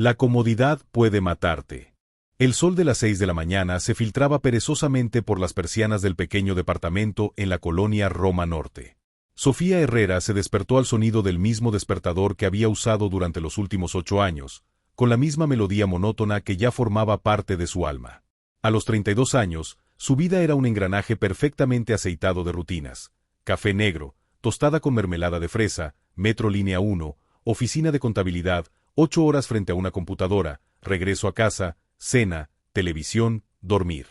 La comodidad puede matarte. El sol de las 6 de la mañana se filtraba perezosamente por las persianas del pequeño departamento en la colonia Roma Norte. Sofía Herrera se despertó al sonido del mismo despertador que había usado durante los últimos 8 años, con la misma melodía monótona que ya formaba parte de su alma. A los 32 años, su vida era un engranaje perfectamente aceitado de rutinas: café negro, tostada con mermelada de fresa, metro línea 1, oficina de contabilidad, 8 horas frente a una computadora, regreso a casa, cena, televisión, dormir.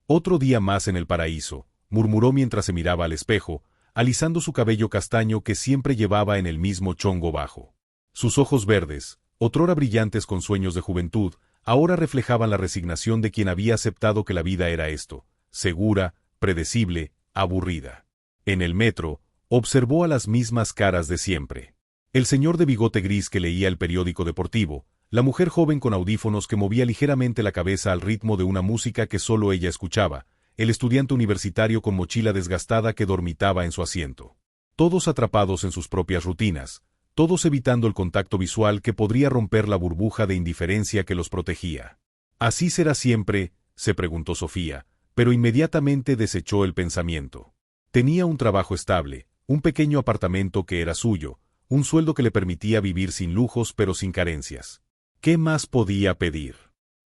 Otro día más en el paraíso, murmuró mientras se miraba al espejo, alisando su cabello castaño que siempre llevaba en el mismo chongo bajo. Sus ojos verdes, otrora brillantes con sueños de juventud, ahora reflejaban la resignación de quien había aceptado que la vida era esto: segura, predecible, aburrida. En el metro, observó a las mismas caras de siempre. El señor de bigote gris que leía el periódico deportivo, la mujer joven con audífonos que movía ligeramente la cabeza al ritmo de una música que solo ella escuchaba, el estudiante universitario con mochila desgastada que dormitaba en su asiento. Todos atrapados en sus propias rutinas, todos evitando el contacto visual que podría romper la burbuja de indiferencia que los protegía. ¿Así será siempre?, se preguntó Sofía, pero inmediatamente desechó el pensamiento. Tenía un trabajo estable, un pequeño apartamento que era suyo, un sueldo que le permitía vivir sin lujos pero sin carencias. ¿Qué más podía pedir?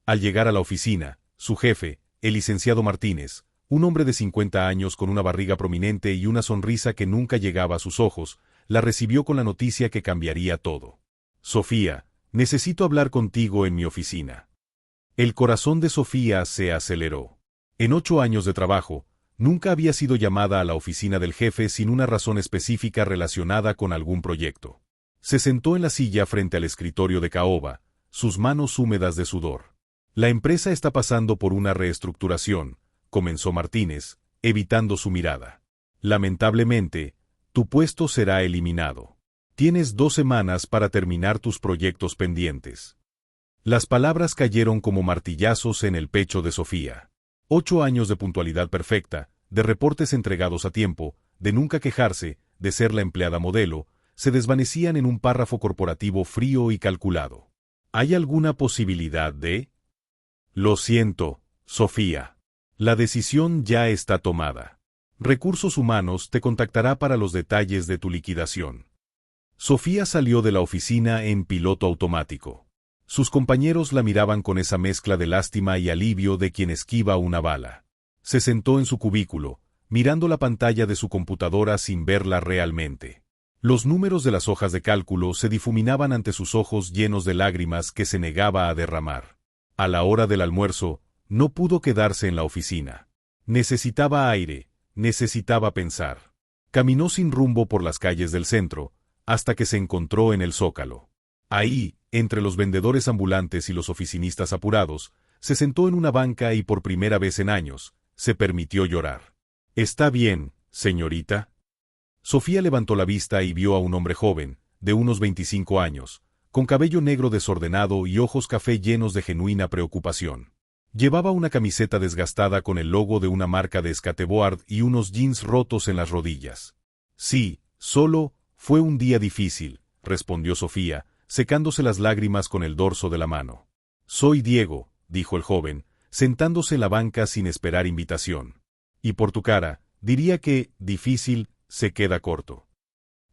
Al llegar a la oficina, su jefe, el licenciado Martínez, un hombre de 50 años con una barriga prominente y una sonrisa que nunca llegaba a sus ojos, la recibió con la noticia que cambiaría todo. Sofía, necesito hablar contigo en mi oficina. El corazón de Sofía se aceleró. En 8 años de trabajo, nunca había sido llamada a la oficina del jefe sin una razón específica relacionada con algún proyecto. Se sentó en la silla frente al escritorio de caoba, sus manos húmedas de sudor. La empresa está pasando por una reestructuración, comenzó Martínez, evitando su mirada. Lamentablemente, tu puesto será eliminado. Tienes 2 semanas para terminar tus proyectos pendientes. Las palabras cayeron como martillazos en el pecho de Sofía. 8 años de puntualidad perfecta, de reportes entregados a tiempo, de nunca quejarse, de ser la empleada modelo, se desvanecían en un párrafo corporativo frío y calculado. ¿Hay alguna posibilidad de...? Lo siento, Sofía. La decisión ya está tomada. Recursos Humanos te contactará para los detalles de tu liquidación. Sofía salió de la oficina en piloto automático. Sus compañeros la miraban con esa mezcla de lástima y alivio de quien esquiva una bala. Se sentó en su cubículo, mirando la pantalla de su computadora sin verla realmente. Los números de las hojas de cálculo se difuminaban ante sus ojos llenos de lágrimas que se negaba a derramar. A la hora del almuerzo, no pudo quedarse en la oficina. Necesitaba aire, necesitaba pensar. Caminó sin rumbo por las calles del centro, hasta que se encontró en el Zócalo. Ahí, entre los vendedores ambulantes y los oficinistas apurados, se sentó en una banca y por primera vez en años, se permitió llorar. ¿Está bien, señorita? Sofía levantó la vista y vio a un hombre joven, de unos 25 años, con cabello negro desordenado y ojos café llenos de genuina preocupación. Llevaba una camiseta desgastada con el logo de una marca de skateboard y unos jeans rotos en las rodillas. Sí, solo fue un día difícil, respondió Sofía, secándose las lágrimas con el dorso de la mano. Soy Diego, dijo el joven, sentándose en la banca sin esperar invitación. Y por tu cara, diría que, difícil, se queda corto.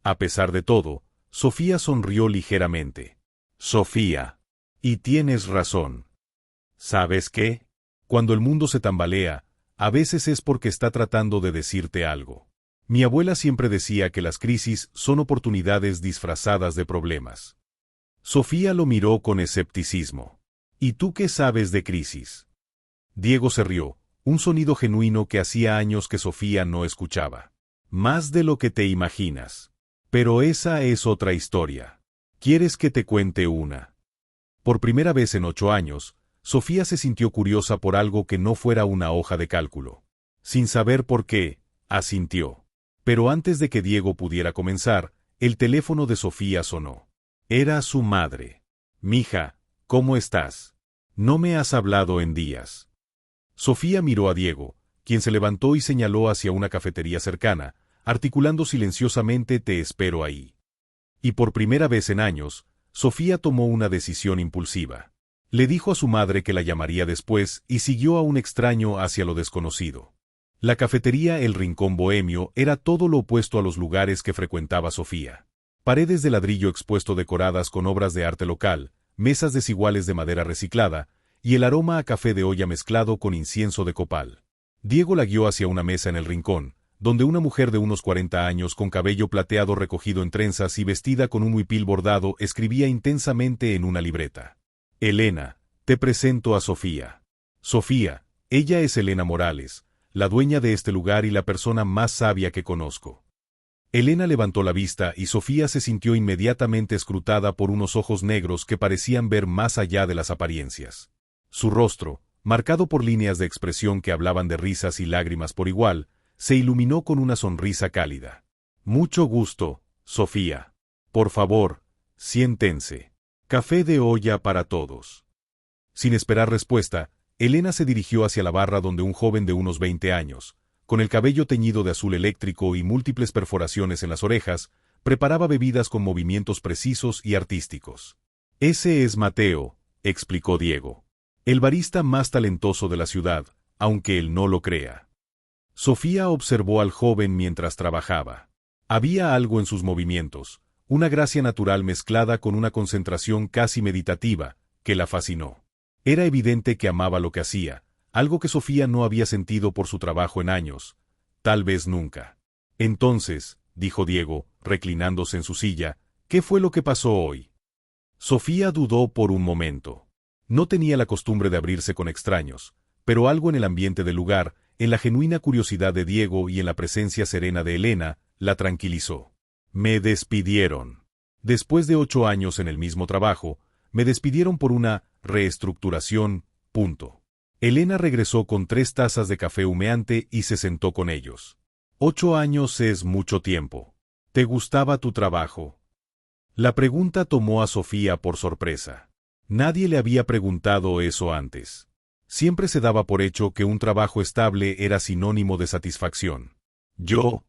A pesar de todo, Sofía sonrió ligeramente. Sofía. Y tienes razón. ¿Sabes qué? Cuando el mundo se tambalea, a veces es porque está tratando de decirte algo. Mi abuela siempre decía que las crisis son oportunidades disfrazadas de problemas. Sofía lo miró con escepticismo. ¿Y tú qué sabes de crisis? Diego se rió, un sonido genuino que hacía años que Sofía no escuchaba. Más de lo que te imaginas. Pero esa es otra historia. ¿Quieres que te cuente una? Por primera vez en 8 años, Sofía se sintió curiosa por algo que no fuera una hoja de cálculo. Sin saber por qué, asintió. Pero antes de que Diego pudiera comenzar, el teléfono de Sofía sonó. Era su madre. Mija, ¿cómo estás? No me has hablado en días. Sofía miró a Diego, quien se levantó y señaló hacia una cafetería cercana, articulando silenciosamente: te espero ahí. Y por primera vez en años, Sofía tomó una decisión impulsiva. Le dijo a su madre que la llamaría después y siguió a un extraño hacia lo desconocido. La cafetería El Rincón Bohemio era todo lo opuesto a los lugares que frecuentaba Sofía. Paredes de ladrillo expuesto decoradas con obras de arte local, mesas desiguales de madera reciclada, y el aroma a café de olla mezclado con incienso de copal. Diego la guió hacia una mesa en el rincón, donde una mujer de unos 40 años con cabello plateado recogido en trenzas y vestida con un huipil bordado escribía intensamente en una libreta. Elena, te presento a Sofía. Sofía, ella es Elena Morales, la dueña de este lugar y la persona más sabia que conozco. Elena levantó la vista y Sofía se sintió inmediatamente escrutada por unos ojos negros que parecían ver más allá de las apariencias. Su rostro, marcado por líneas de expresión que hablaban de risas y lágrimas por igual, se iluminó con una sonrisa cálida. Mucho gusto, Sofía. Por favor, siéntense. Café de olla para todos. Sin esperar respuesta, Elena se dirigió hacia la barra donde un joven de unos 20 años, con el cabello teñido de azul eléctrico y múltiples perforaciones en las orejas, preparaba bebidas con movimientos precisos y artísticos. Ese es Mateo, explicó Diego. El barista más talentoso de la ciudad, aunque él no lo crea. Sofía observó al joven mientras trabajaba. Había algo en sus movimientos, una gracia natural mezclada con una concentración casi meditativa, que la fascinó. Era evidente que amaba lo que hacía, algo que Sofía no había sentido por su trabajo en años, tal vez nunca. Entonces, dijo Diego, reclinándose en su silla, ¿qué fue lo que pasó hoy? Sofía dudó por un momento. No tenía la costumbre de abrirse con extraños, pero algo en el ambiente del lugar, en la genuina curiosidad de Diego y en la presencia serena de Elena, la tranquilizó. Me despidieron. Después de 8 años en el mismo trabajo, me despidieron por una reestructuración, punto. Elena regresó con 3 tazas de café humeante y se sentó con ellos. 8 años es mucho tiempo. ¿Te gustaba tu trabajo? La pregunta tomó a Sofía por sorpresa. Nadie le había preguntado eso antes. Siempre se daba por hecho que un trabajo estable era sinónimo de satisfacción. Yo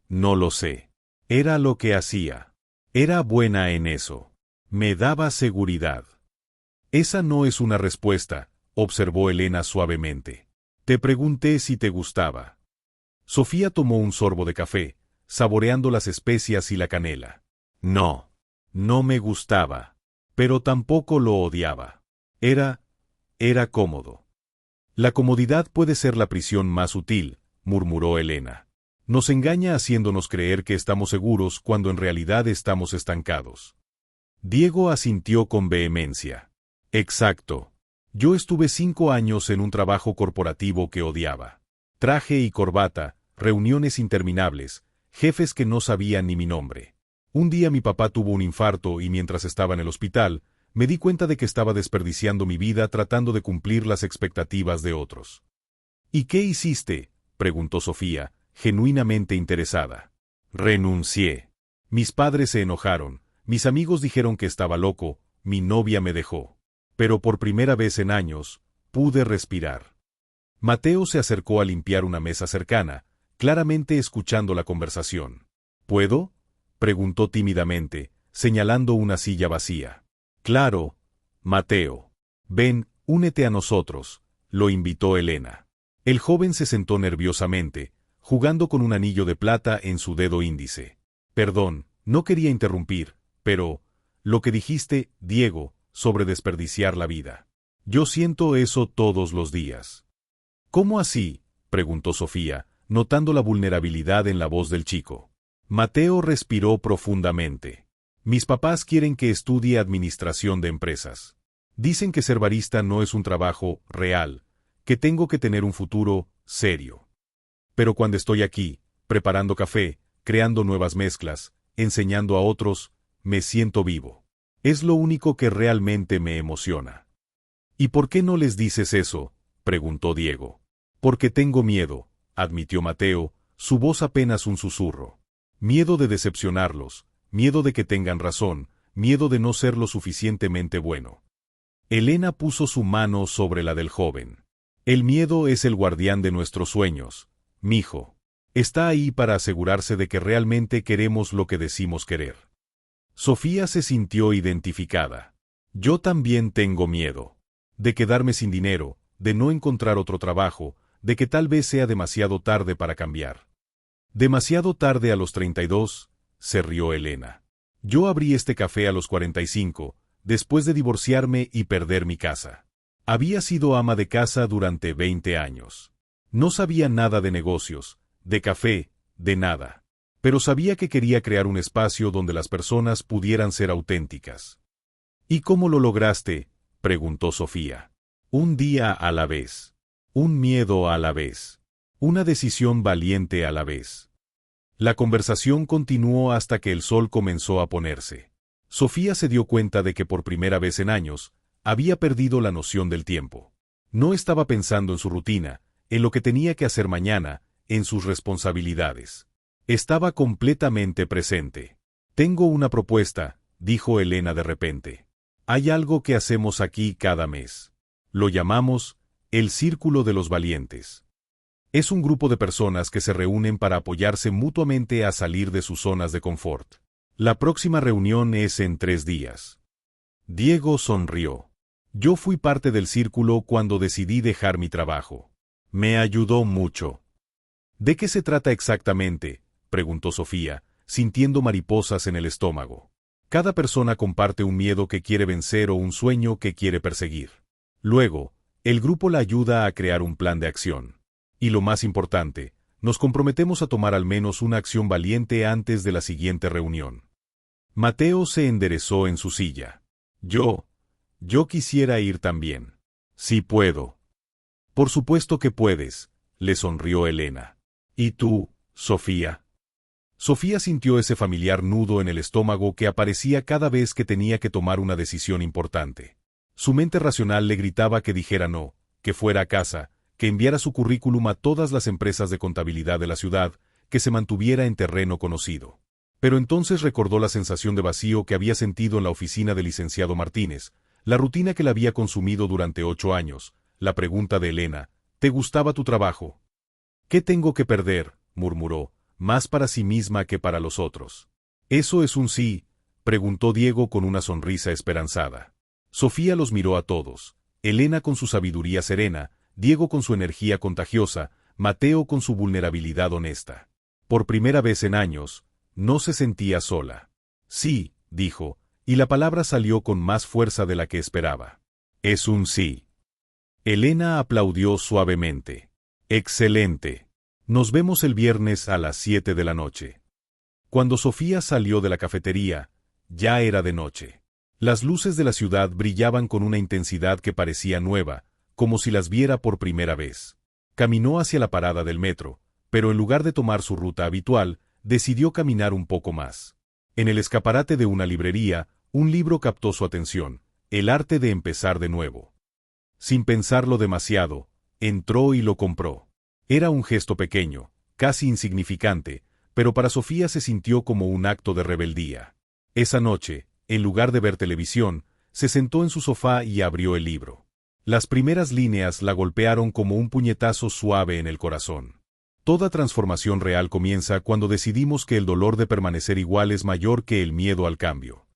no lo sé. Era lo que hacía. Era buena en eso. Me daba seguridad. Esa no es una respuesta, observó Elena suavemente. Te pregunté si te gustaba. Sofía tomó un sorbo de café, saboreando las especias y la canela. No, no me gustaba. Pero tampoco lo odiaba. Era cómodo. La comodidad puede ser la prisión más útil, murmuró Elena. Nos engaña haciéndonos creer que estamos seguros cuando en realidad estamos estancados. Diego asintió con vehemencia. Exacto. Yo estuve 5 años en un trabajo corporativo que odiaba. Traje y corbata, reuniones interminables, jefes que no sabían ni mi nombre. Un día mi papá tuvo un infarto y mientras estaba en el hospital, me di cuenta de que estaba desperdiciando mi vida tratando de cumplir las expectativas de otros. ¿Y qué hiciste?, preguntó Sofía, genuinamente interesada. Renuncié. Mis padres se enojaron, mis amigos dijeron que estaba loco, mi novia me dejó. Pero por primera vez en años, pude respirar. Mateo se acercó a limpiar una mesa cercana, claramente escuchando la conversación. ¿Puedo?, preguntó tímidamente, señalando una silla vacía. Claro, Mateo. Ven, únete a nosotros, lo invitó Elena. El joven se sentó nerviosamente, jugando con un anillo de plata en su dedo índice. Perdón, no quería interrumpir, pero, lo que dijiste, Diego, sobre desperdiciar la vida. Yo siento eso todos los días. ¿Cómo así?, preguntó Sofía, notando la vulnerabilidad en la voz del chico. Mateo respiró profundamente. Mis papás quieren que estudie administración de empresas. Dicen que ser barista no es un trabajo real, que tengo que tener un futuro serio. Pero cuando estoy aquí, preparando café, creando nuevas mezclas, enseñando a otros, me siento vivo. Es lo único que realmente me emociona. ¿Y por qué no les dices eso?, preguntó Diego. Porque tengo miedo, admitió Mateo, su voz apenas un susurro. Miedo de decepcionarlos, miedo de que tengan razón, miedo de no ser lo suficientemente bueno. Elena puso su mano sobre la del joven. El miedo es el guardián de nuestros sueños, mijo. Está ahí para asegurarse de que realmente queremos lo que decimos querer. Sofía se sintió identificada. Yo también tengo miedo. De quedarme sin dinero, de no encontrar otro trabajo, de que tal vez sea demasiado tarde para cambiar. Demasiado tarde a los 32, se rió Elena. Yo abrí este café a los 45, después de divorciarme y perder mi casa. Había sido ama de casa durante 20 años. No sabía nada de negocios, de café, de nada. Pero sabía que quería crear un espacio donde las personas pudieran ser auténticas. ¿Y cómo lo lograste?, preguntó Sofía. Un día a la vez. Un miedo a la vez. Una decisión valiente a la vez. La conversación continuó hasta que el sol comenzó a ponerse. Sofía se dio cuenta de que por primera vez en años, había perdido la noción del tiempo. No estaba pensando en su rutina, en lo que tenía que hacer mañana, en sus responsabilidades. Estaba completamente presente. Tengo una propuesta, dijo Elena de repente. Hay algo que hacemos aquí cada mes. Lo llamamos el Círculo de los Valientes. Es un grupo de personas que se reúnen para apoyarse mutuamente a salir de sus zonas de confort. La próxima reunión es en 3 días. Diego sonrió. Yo fui parte del círculo cuando decidí dejar mi trabajo. Me ayudó mucho. ¿De qué se trata exactamente?, preguntó Sofía, sintiendo mariposas en el estómago. Cada persona comparte un miedo que quiere vencer o un sueño que quiere perseguir. Luego, el grupo la ayuda a crear un plan de acción. Y lo más importante, nos comprometemos a tomar al menos una acción valiente antes de la siguiente reunión. Mateo se enderezó en su silla. Yo quisiera ir también. Sí puedo. Por supuesto que puedes, le sonrió Elena. ¿Y tú, Sofía? Sofía sintió ese familiar nudo en el estómago que aparecía cada vez que tenía que tomar una decisión importante. Su mente racional le gritaba que dijera no, que fuera a casa, que enviara su currículum a todas las empresas de contabilidad de la ciudad, que se mantuviera en terreno conocido. Pero entonces recordó la sensación de vacío que había sentido en la oficina del licenciado Martínez, la rutina que la había consumido durante 8 años, la pregunta de Elena, ¿te gustaba tu trabajo? ¿Qué tengo que perder?, murmuró, más para sí misma que para los otros. ¿Eso es un sí?, preguntó Diego con una sonrisa esperanzada. Sofía los miró a todos, Elena con su sabiduría serena, Diego con su energía contagiosa, Mateo con su vulnerabilidad honesta. Por primera vez en años, no se sentía sola. Sí, dijo, y la palabra salió con más fuerza de la que esperaba. Es un sí. Elena aplaudió suavemente. Excelente. Nos vemos el viernes a las 7 de la noche. Cuando Sofía salió de la cafetería, ya era de noche. Las luces de la ciudad brillaban con una intensidad que parecía nueva, como si las viera por primera vez. Caminó hacia la parada del metro, pero en lugar de tomar su ruta habitual, decidió caminar un poco más. En el escaparate de una librería, un libro captó su atención, El arte de empezar de nuevo. Sin pensarlo demasiado, entró y lo compró. Era un gesto pequeño, casi insignificante, pero para Sofía se sintió como un acto de rebeldía. Esa noche, en lugar de ver televisión, se sentó en su sofá y abrió el libro. Las primeras líneas la golpearon como un puñetazo suave en el corazón. Toda transformación real comienza cuando decidimos que el dolor de permanecer igual es mayor que el miedo al cambio.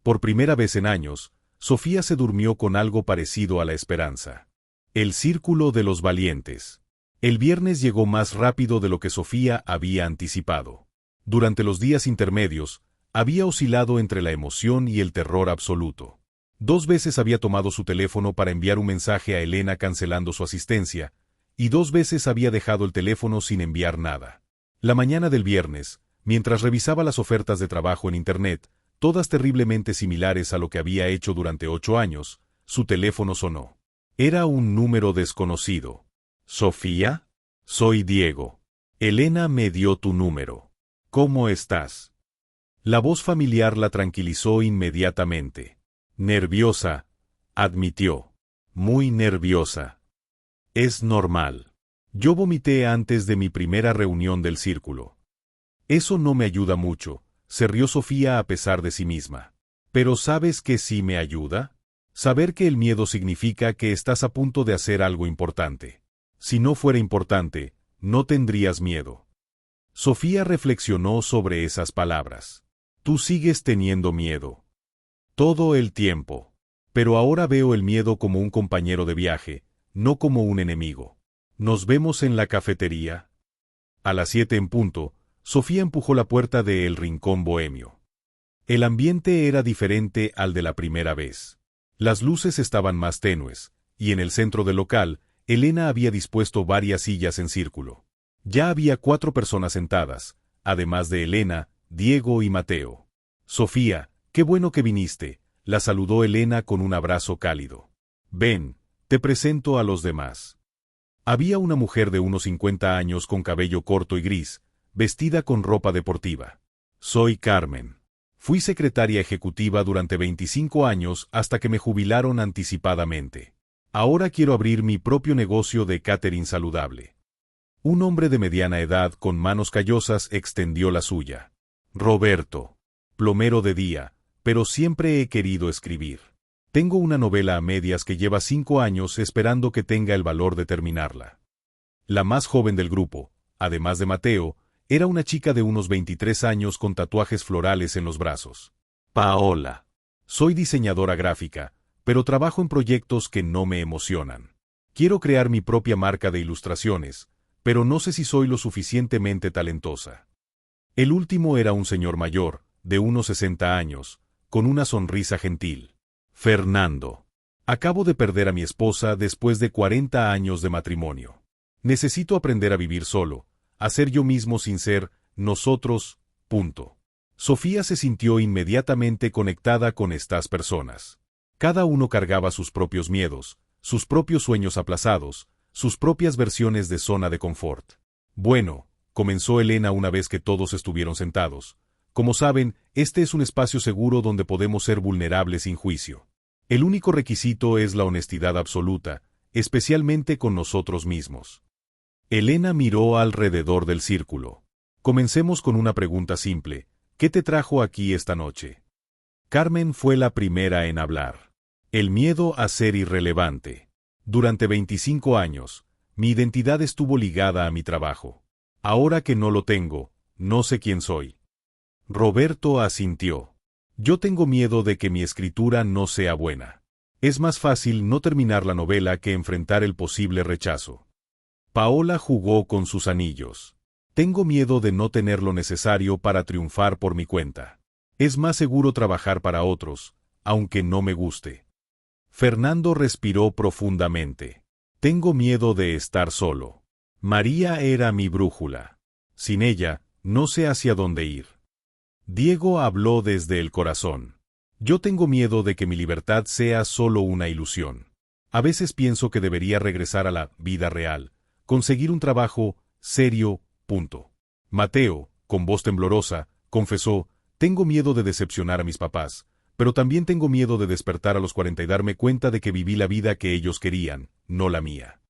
Por primera vez en años, Sofía se durmió con algo parecido a la esperanza. El Círculo de los Valientes. El viernes llegó más rápido de lo que Sofía había anticipado. Durante los días intermedios, había oscilado entre la emoción y el terror absoluto. 2 veces había tomado su teléfono para enviar un mensaje a Elena cancelando su asistencia, y 2 veces había dejado el teléfono sin enviar nada. La mañana del viernes, mientras revisaba las ofertas de trabajo en Internet, todas terriblemente similares a lo que había hecho durante 8 años, su teléfono sonó. Era un número desconocido. ¿Sofía? Soy Diego. Elena me dio tu número. ¿Cómo estás? La voz familiar la tranquilizó inmediatamente. Nerviosa, admitió. Muy nerviosa. Es normal. Yo vomité antes de mi primera reunión del círculo. Eso no me ayuda mucho, se rió Sofía a pesar de sí misma. Pero ¿sabes qué sí me ayuda? Saber que el miedo significa que estás a punto de hacer algo importante. Si no fuera importante, no tendrías miedo. Sofía reflexionó sobre esas palabras. Tú sigues teniendo miedo. Todo el tiempo. Pero ahora veo el miedo como un compañero de viaje, no como un enemigo. ¿Nos vemos en la cafetería? A las 7 en punto, Sofía empujó la puerta de El Rincón Bohemio. El ambiente era diferente al de la primera vez. Las luces estaban más tenues, y en el centro del local, Elena había dispuesto varias sillas en círculo. Ya había 4 personas sentadas, además de Elena, Diego y Mateo. Sofía, qué bueno que viniste, la saludó Elena con un abrazo cálido. Ven, te presento a los demás. Había una mujer de unos 50 años con cabello corto y gris, vestida con ropa deportiva. Soy Carmen. Fui secretaria ejecutiva durante 25 años hasta que me jubilaron anticipadamente. Ahora quiero abrir mi propio negocio de catering saludable. Un hombre de mediana edad con manos callosas extendió la suya. Roberto. Plomero de día, pero siempre he querido escribir. Tengo una novela a medias que lleva 5 años esperando que tenga el valor de terminarla. La más joven del grupo, además de Mateo, era una chica de unos 23 años con tatuajes florales en los brazos. Paola. Soy diseñadora gráfica, pero trabajo en proyectos que no me emocionan. Quiero crear mi propia marca de ilustraciones, pero no sé si soy lo suficientemente talentosa. El último era un señor mayor, de unos 60 años, con una sonrisa gentil. Fernando. Acabo de perder a mi esposa después de 40 años de matrimonio. Necesito aprender a vivir solo, a ser yo mismo sin ser nosotros, punto. Sofía se sintió inmediatamente conectada con estas personas. Cada uno cargaba sus propios miedos, sus propios sueños aplazados, sus propias versiones de zona de confort. Bueno, comenzó Elena una vez que todos estuvieron sentados. Como saben, este es un espacio seguro donde podemos ser vulnerables sin juicio. El único requisito es la honestidad absoluta, especialmente con nosotros mismos. Elena miró alrededor del círculo. Comencemos con una pregunta simple. ¿Qué te trajo aquí esta noche? Carmen fue la primera en hablar. El miedo a ser irrelevante. Durante 25 años, mi identidad estuvo ligada a mi trabajo. Ahora que no lo tengo, no sé quién soy. Roberto asintió. Yo tengo miedo de que mi escritura no sea buena. Es más fácil no terminar la novela que enfrentar el posible rechazo. Paola jugó con sus anillos. Tengo miedo de no tener lo necesario para triunfar por mi cuenta. Es más seguro trabajar para otros, aunque no me guste. Fernando respiró profundamente. Tengo miedo de estar solo. María era mi brújula. Sin ella, no sé hacia dónde ir. Diego habló desde el corazón. Yo tengo miedo de que mi libertad sea solo una ilusión. A veces pienso que debería regresar a la vida real, conseguir un trabajo serio, punto. Mateo, con voz temblorosa, confesó, tengo miedo de decepcionar a mis papás, pero también tengo miedo de despertar a los 40 y darme cuenta de que viví la vida que ellos querían, no la mía.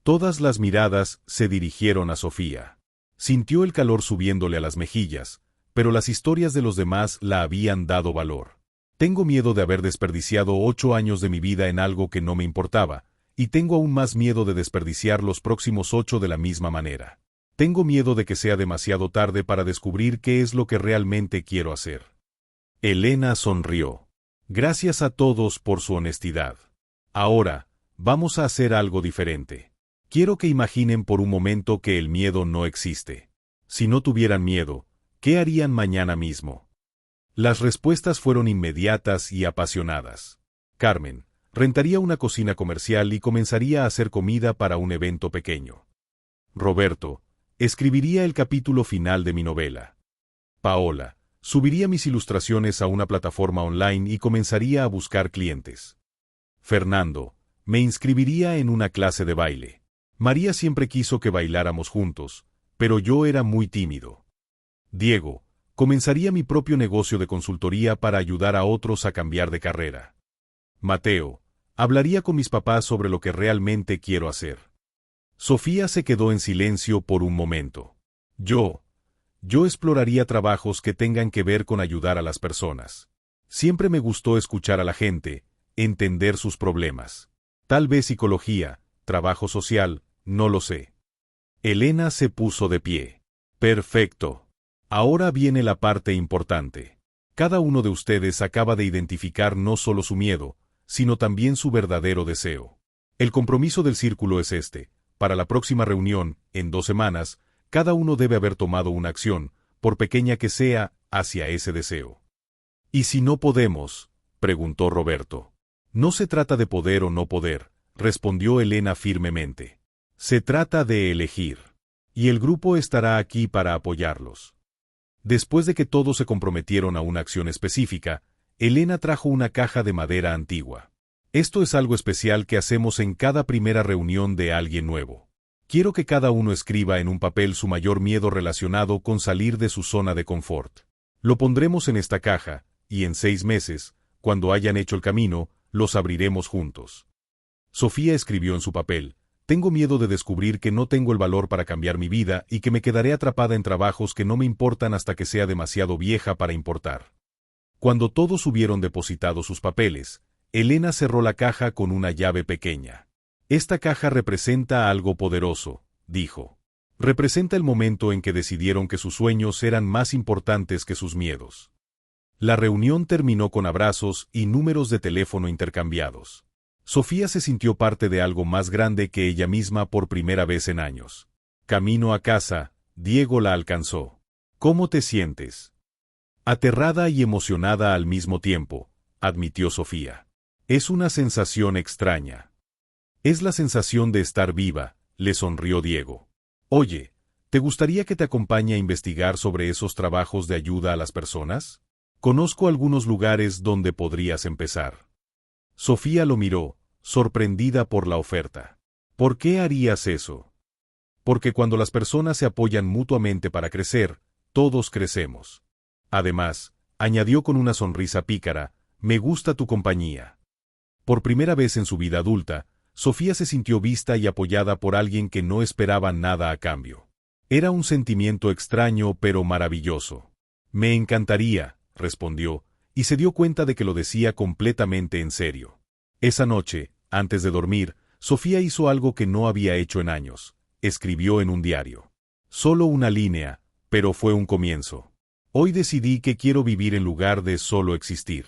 Todas las miradas se dirigieron a Sofía. Sintió el calor subiéndole a las mejillas, pero las historias de los demás la habían dado valor. Tengo miedo de haber desperdiciado 8 años de mi vida en algo que no me importaba, y tengo aún más miedo de desperdiciar los próximos 8 de la misma manera. Tengo miedo de que sea demasiado tarde para descubrir qué es lo que realmente quiero hacer. Elena sonrió. Gracias a todos por su honestidad. Ahora, vamos a hacer algo diferente. Quiero que imaginen por un momento que el miedo no existe. Si no tuvieran miedo, ¿qué harían mañana mismo? Las respuestas fueron inmediatas y apasionadas. Carmen, rentaría una cocina comercial y comenzaría a hacer comida para un evento pequeño. Roberto, escribiría el capítulo final de mi novela. Paola, subiría mis ilustraciones a una plataforma online y comenzaría a buscar clientes. Fernando, me inscribiría en una clase de baile. María siempre quiso que bailáramos juntos, pero yo era muy tímido. Diego, comenzaría mi propio negocio de consultoría para ayudar a otros a cambiar de carrera. Mateo, hablaría con mis papás sobre lo que realmente quiero hacer. Sofía se quedó en silencio por un momento. Yo exploraría trabajos que tengan que ver con ayudar a las personas. Siempre me gustó escuchar a la gente, entender sus problemas. Tal vez psicología, trabajo social, no lo sé. Elena se puso de pie. Perfecto. Ahora viene la parte importante. Cada uno de ustedes acaba de identificar no solo su miedo, sino también su verdadero deseo. El compromiso del círculo es este: para la próxima reunión, en 2 semanas, cada uno debe haber tomado una acción, por pequeña que sea, hacia ese deseo. ¿Y si no podemos?, preguntó Roberto. No se trata de poder o no poder, respondió Elena firmemente. Se trata de elegir. Y el grupo estará aquí para apoyarlos. Después de que todos se comprometieron a una acción específica, Elena trajo una caja de madera antigua. Esto es algo especial que hacemos en cada primera reunión de alguien nuevo. Quiero que cada uno escriba en un papel su mayor miedo relacionado con salir de su zona de confort. Lo pondremos en esta caja, y en 6 meses, cuando hayan hecho el camino, los abriremos juntos. Sofía escribió en su papel: tengo miedo de descubrir que no tengo el valor para cambiar mi vida y que me quedaré atrapada en trabajos que no me importan hasta que sea demasiado vieja para importar. Cuando todos hubieron depositado sus papeles, Elena cerró la caja con una llave pequeña. Esta caja representa algo poderoso, dijo. Representa el momento en que decidieron que sus sueños eran más importantes que sus miedos. La reunión terminó con abrazos y números de teléfono intercambiados. Sofía se sintió parte de algo más grande que ella misma por primera vez en años. Camino a casa, Diego la alcanzó. ¿Cómo te sientes? Aterrada y emocionada al mismo tiempo, admitió Sofía. Es una sensación extraña. Es la sensación de estar viva, le sonrió Diego. Oye, ¿te gustaría que te acompañe a investigar sobre esos trabajos de ayuda a las personas? Conozco algunos lugares donde podrías empezar. Sofía lo miró, sorprendida por la oferta. ¿Por qué harías eso? Porque cuando las personas se apoyan mutuamente para crecer, todos crecemos. Además, añadió con una sonrisa pícara, me gusta tu compañía. Por primera vez en su vida adulta, Sofía se sintió vista y apoyada por alguien que no esperaba nada a cambio. Era un sentimiento extraño pero maravilloso. Me encantaría, respondió, y se dio cuenta de que lo decía completamente en serio. Esa noche, antes de dormir, Sofía hizo algo que no había hecho en años. Escribió en un diario. Solo una línea, pero fue un comienzo. Hoy decidí que quiero vivir en lugar de solo existir.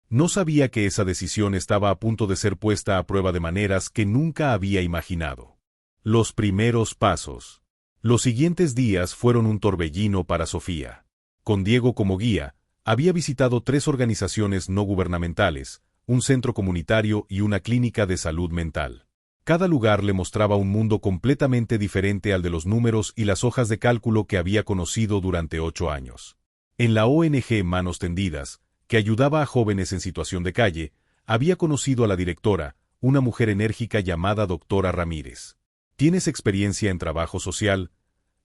No sabía que esa decisión estaba a punto de ser puesta a prueba de maneras que nunca había imaginado. Los primeros pasos. Los siguientes días fueron un torbellino para Sofía. Con Diego como guía, había visitado 3 organizaciones no gubernamentales, un centro comunitario y una clínica de salud mental. Cada lugar le mostraba un mundo completamente diferente al de los números y las hojas de cálculo que había conocido durante 8 años. En la ONG Manos Tendidas, que ayudaba a jóvenes en situación de calle, había conocido a la directora, una mujer enérgica llamada Doctora Ramírez. ¿Tienes experiencia en trabajo social?,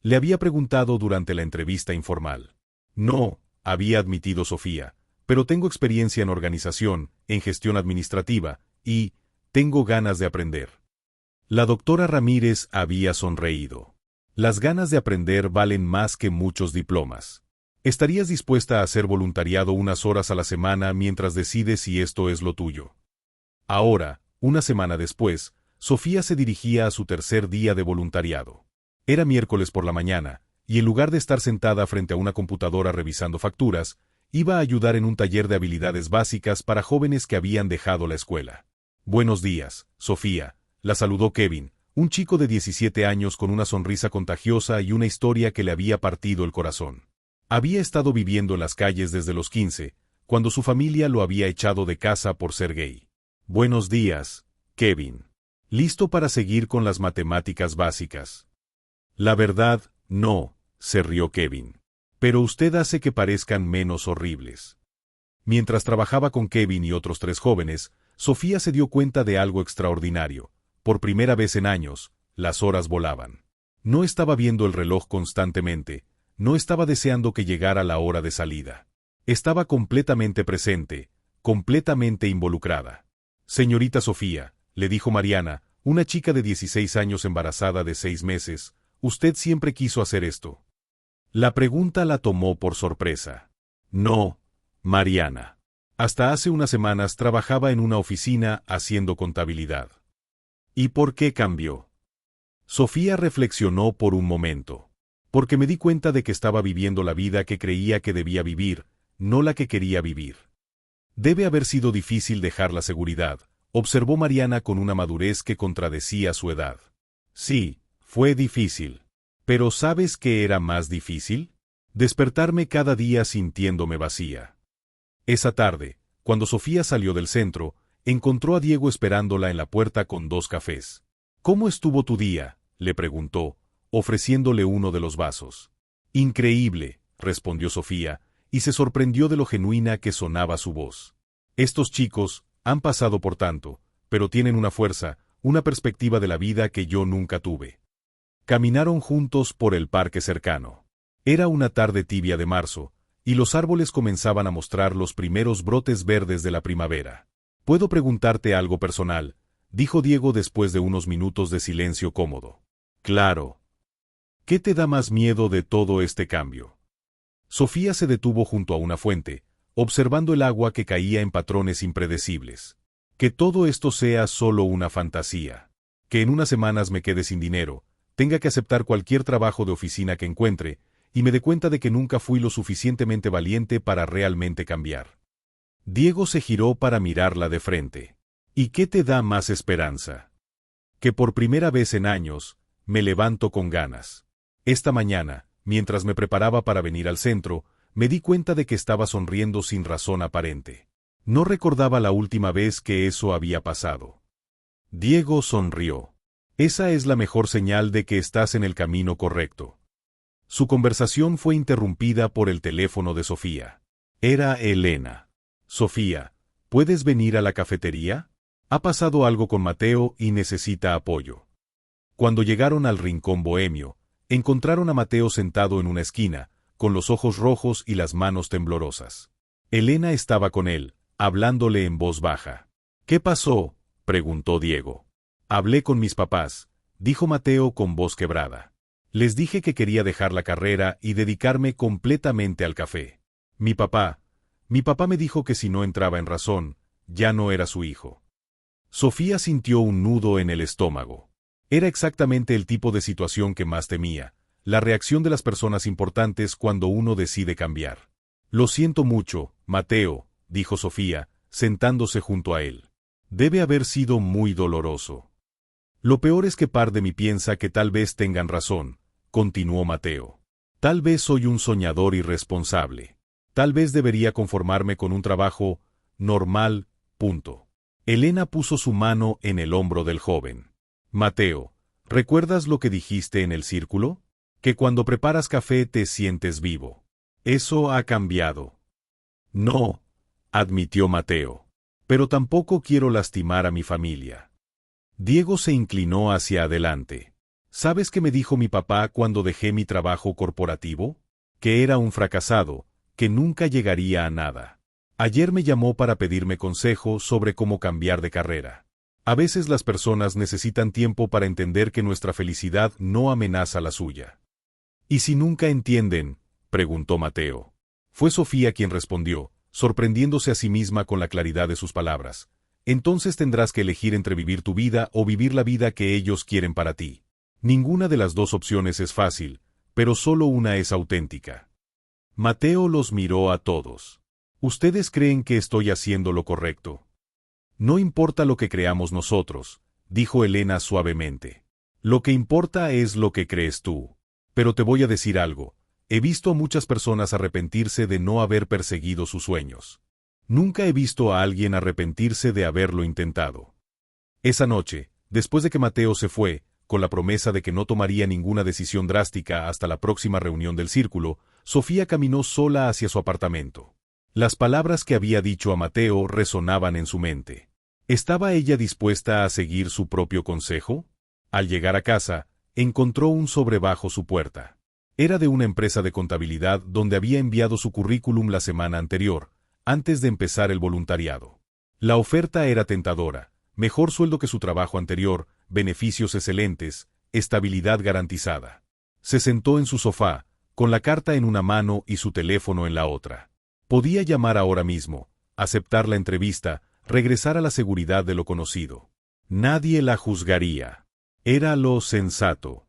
le había preguntado durante la entrevista informal. No, había admitido Sofía, pero tengo experiencia en organización, en gestión administrativa, y tengo ganas de aprender. La doctora Ramírez había sonreído. Las ganas de aprender valen más que muchos diplomas. ¿Estarías dispuesta a hacer voluntariado unas horas a la semana mientras decides si esto es lo tuyo? Ahora, una semana después, Sofía se dirigía a su tercer día de voluntariado. Era miércoles por la mañana, y en lugar de estar sentada frente a una computadora revisando facturas, iba a ayudar en un taller de habilidades básicas para jóvenes que habían dejado la escuela. Buenos días, Sofía, la saludó Kevin, un chico de 17 años con una sonrisa contagiosa y una historia que le había partido el corazón. Había estado viviendo en las calles desde los 15, cuando su familia lo había echado de casa por ser gay. Buenos días, Kevin. ¿Listo para seguir con las matemáticas básicas? La verdad, no, se rió Kevin. Pero usted hace que parezcan menos horribles. Mientras trabajaba con Kevin y otros 3 jóvenes, Sofía se dio cuenta de algo extraordinario. Por primera vez en años, las horas volaban. No estaba viendo el reloj constantemente, no estaba deseando que llegara la hora de salida. Estaba completamente presente, completamente involucrada. Señorita Sofía, le dijo Mariana, una chica de 16 años embarazada de 6 meses, usted siempre quiso hacer esto. La pregunta la tomó por sorpresa. No, Mariana. Hasta hace unas semanas trabajaba en una oficina haciendo contabilidad. ¿Y por qué cambió? Sofía reflexionó por un momento. Porque me di cuenta de que estaba viviendo la vida que creía que debía vivir, no la que quería vivir. Debe haber sido difícil dejar la seguridad, observó Mariana con una madurez que contradecía su edad. Sí, fue difícil. Pero ¿sabes qué era más difícil? Despertarme cada día sintiéndome vacía. Esa tarde, cuando Sofía salió del centro, encontró a Diego esperándola en la puerta con 2 cafés. ¿Cómo estuvo tu día?, le preguntó, ofreciéndole uno de los vasos. Increíble, respondió Sofía, y se sorprendió de lo genuina que sonaba su voz. Estos chicos han pasado por tanto, pero tienen una fuerza, una perspectiva de la vida que yo nunca tuve. Caminaron juntos por el parque cercano. Era una tarde tibia de marzo, y los árboles comenzaban a mostrar los primeros brotes verdes de la primavera. «¿Puedo preguntarte algo personal?», dijo Diego después de unos minutos de silencio cómodo. «Claro». «¿Qué te da más miedo de todo este cambio?». Sofía se detuvo junto a una fuente, observando el agua que caía en patrones impredecibles. «Que todo esto sea solo una fantasía. Que en unas semanas me quede sin dinero, tenga que aceptar cualquier trabajo de oficina que encuentre, y me dé cuenta de que nunca fui lo suficientemente valiente para realmente cambiar». Diego se giró para mirarla de frente. «¿Y qué te da más esperanza?». «Que por primera vez en años, me levanto con ganas. Esta mañana, mientras me preparaba para venir al centro, me di cuenta de que estaba sonriendo sin razón aparente. No recordaba la última vez que eso había pasado». Diego sonrió. «Esa es la mejor señal de que estás en el camino correcto». Su conversación fue interrumpida por el teléfono de Sofía. Era Elena. «Sofía, ¿puedes venir a la cafetería? Ha pasado algo con Mateo y necesita apoyo». Cuando llegaron al rincón bohemio, encontraron a Mateo sentado en una esquina, con los ojos rojos y las manos temblorosas. Elena estaba con él, hablándole en voz baja. «¿Qué pasó?», preguntó Diego. «Hablé con mis papás», dijo Mateo con voz quebrada. «Les dije que quería dejar la carrera y dedicarme completamente al café. Mi papá me dijo que si no entraba en razón, ya no era su hijo». Sofía sintió un nudo en el estómago. Era exactamente el tipo de situación que más temía, la reacción de las personas importantes cuando uno decide cambiar. «Lo siento mucho, Mateo», dijo Sofía, sentándose junto a él. «Debe haber sido muy doloroso». «Lo peor es que parte de mí piensa que tal vez tengan razón», continuó Mateo. «Tal vez soy un soñador irresponsable. Tal vez debería conformarme con un trabajo normal, punto». Elena puso su mano en el hombro del joven. «Mateo, ¿recuerdas lo que dijiste en el círculo? Que cuando preparas café te sientes vivo. Eso ha cambiado». «No», admitió Mateo. «Pero tampoco quiero lastimar a mi familia». Diego se inclinó hacia adelante. «¿Sabes qué me dijo mi papá cuando dejé mi trabajo corporativo? Que era un fracasado, que nunca llegaría a nada. Ayer me llamó para pedirme consejo sobre cómo cambiar de carrera. A veces las personas necesitan tiempo para entender que nuestra felicidad no amenaza la suya». «¿Y si nunca entienden?», preguntó Mateo. Fue Sofía quien respondió, sorprendiéndose a sí misma con la claridad de sus palabras. «Entonces tendrás que elegir entre vivir tu vida o vivir la vida que ellos quieren para ti. Ninguna de las dos opciones es fácil, pero solo una es auténtica». Mateo los miró a todos. «¿Ustedes creen que estoy haciendo lo correcto?». «No importa lo que creamos nosotros», dijo Elena suavemente. «Lo que importa es lo que crees tú. Pero te voy a decir algo. He visto a muchas personas arrepentirse de no haber perseguido sus sueños. Nunca he visto a alguien arrepentirse de haberlo intentado». Esa noche, después de que Mateo se fue, con la promesa de que no tomaría ninguna decisión drástica hasta la próxima reunión del círculo, Sofía caminó sola hacia su apartamento. Las palabras que había dicho a Mateo resonaban en su mente. ¿Estaba ella dispuesta a seguir su propio consejo? Al llegar a casa, encontró un sobre bajo su puerta. Era de una empresa de contabilidad donde había enviado su currículum la semana anterior, antes de empezar el voluntariado. La oferta era tentadora, mejor sueldo que su trabajo anterior, beneficios excelentes, estabilidad garantizada. Se sentó en su sofá, con la carta en una mano y su teléfono en la otra. Podía llamar ahora mismo, aceptar la entrevista, regresar a la seguridad de lo conocido. Nadie la juzgaría. Era lo sensato.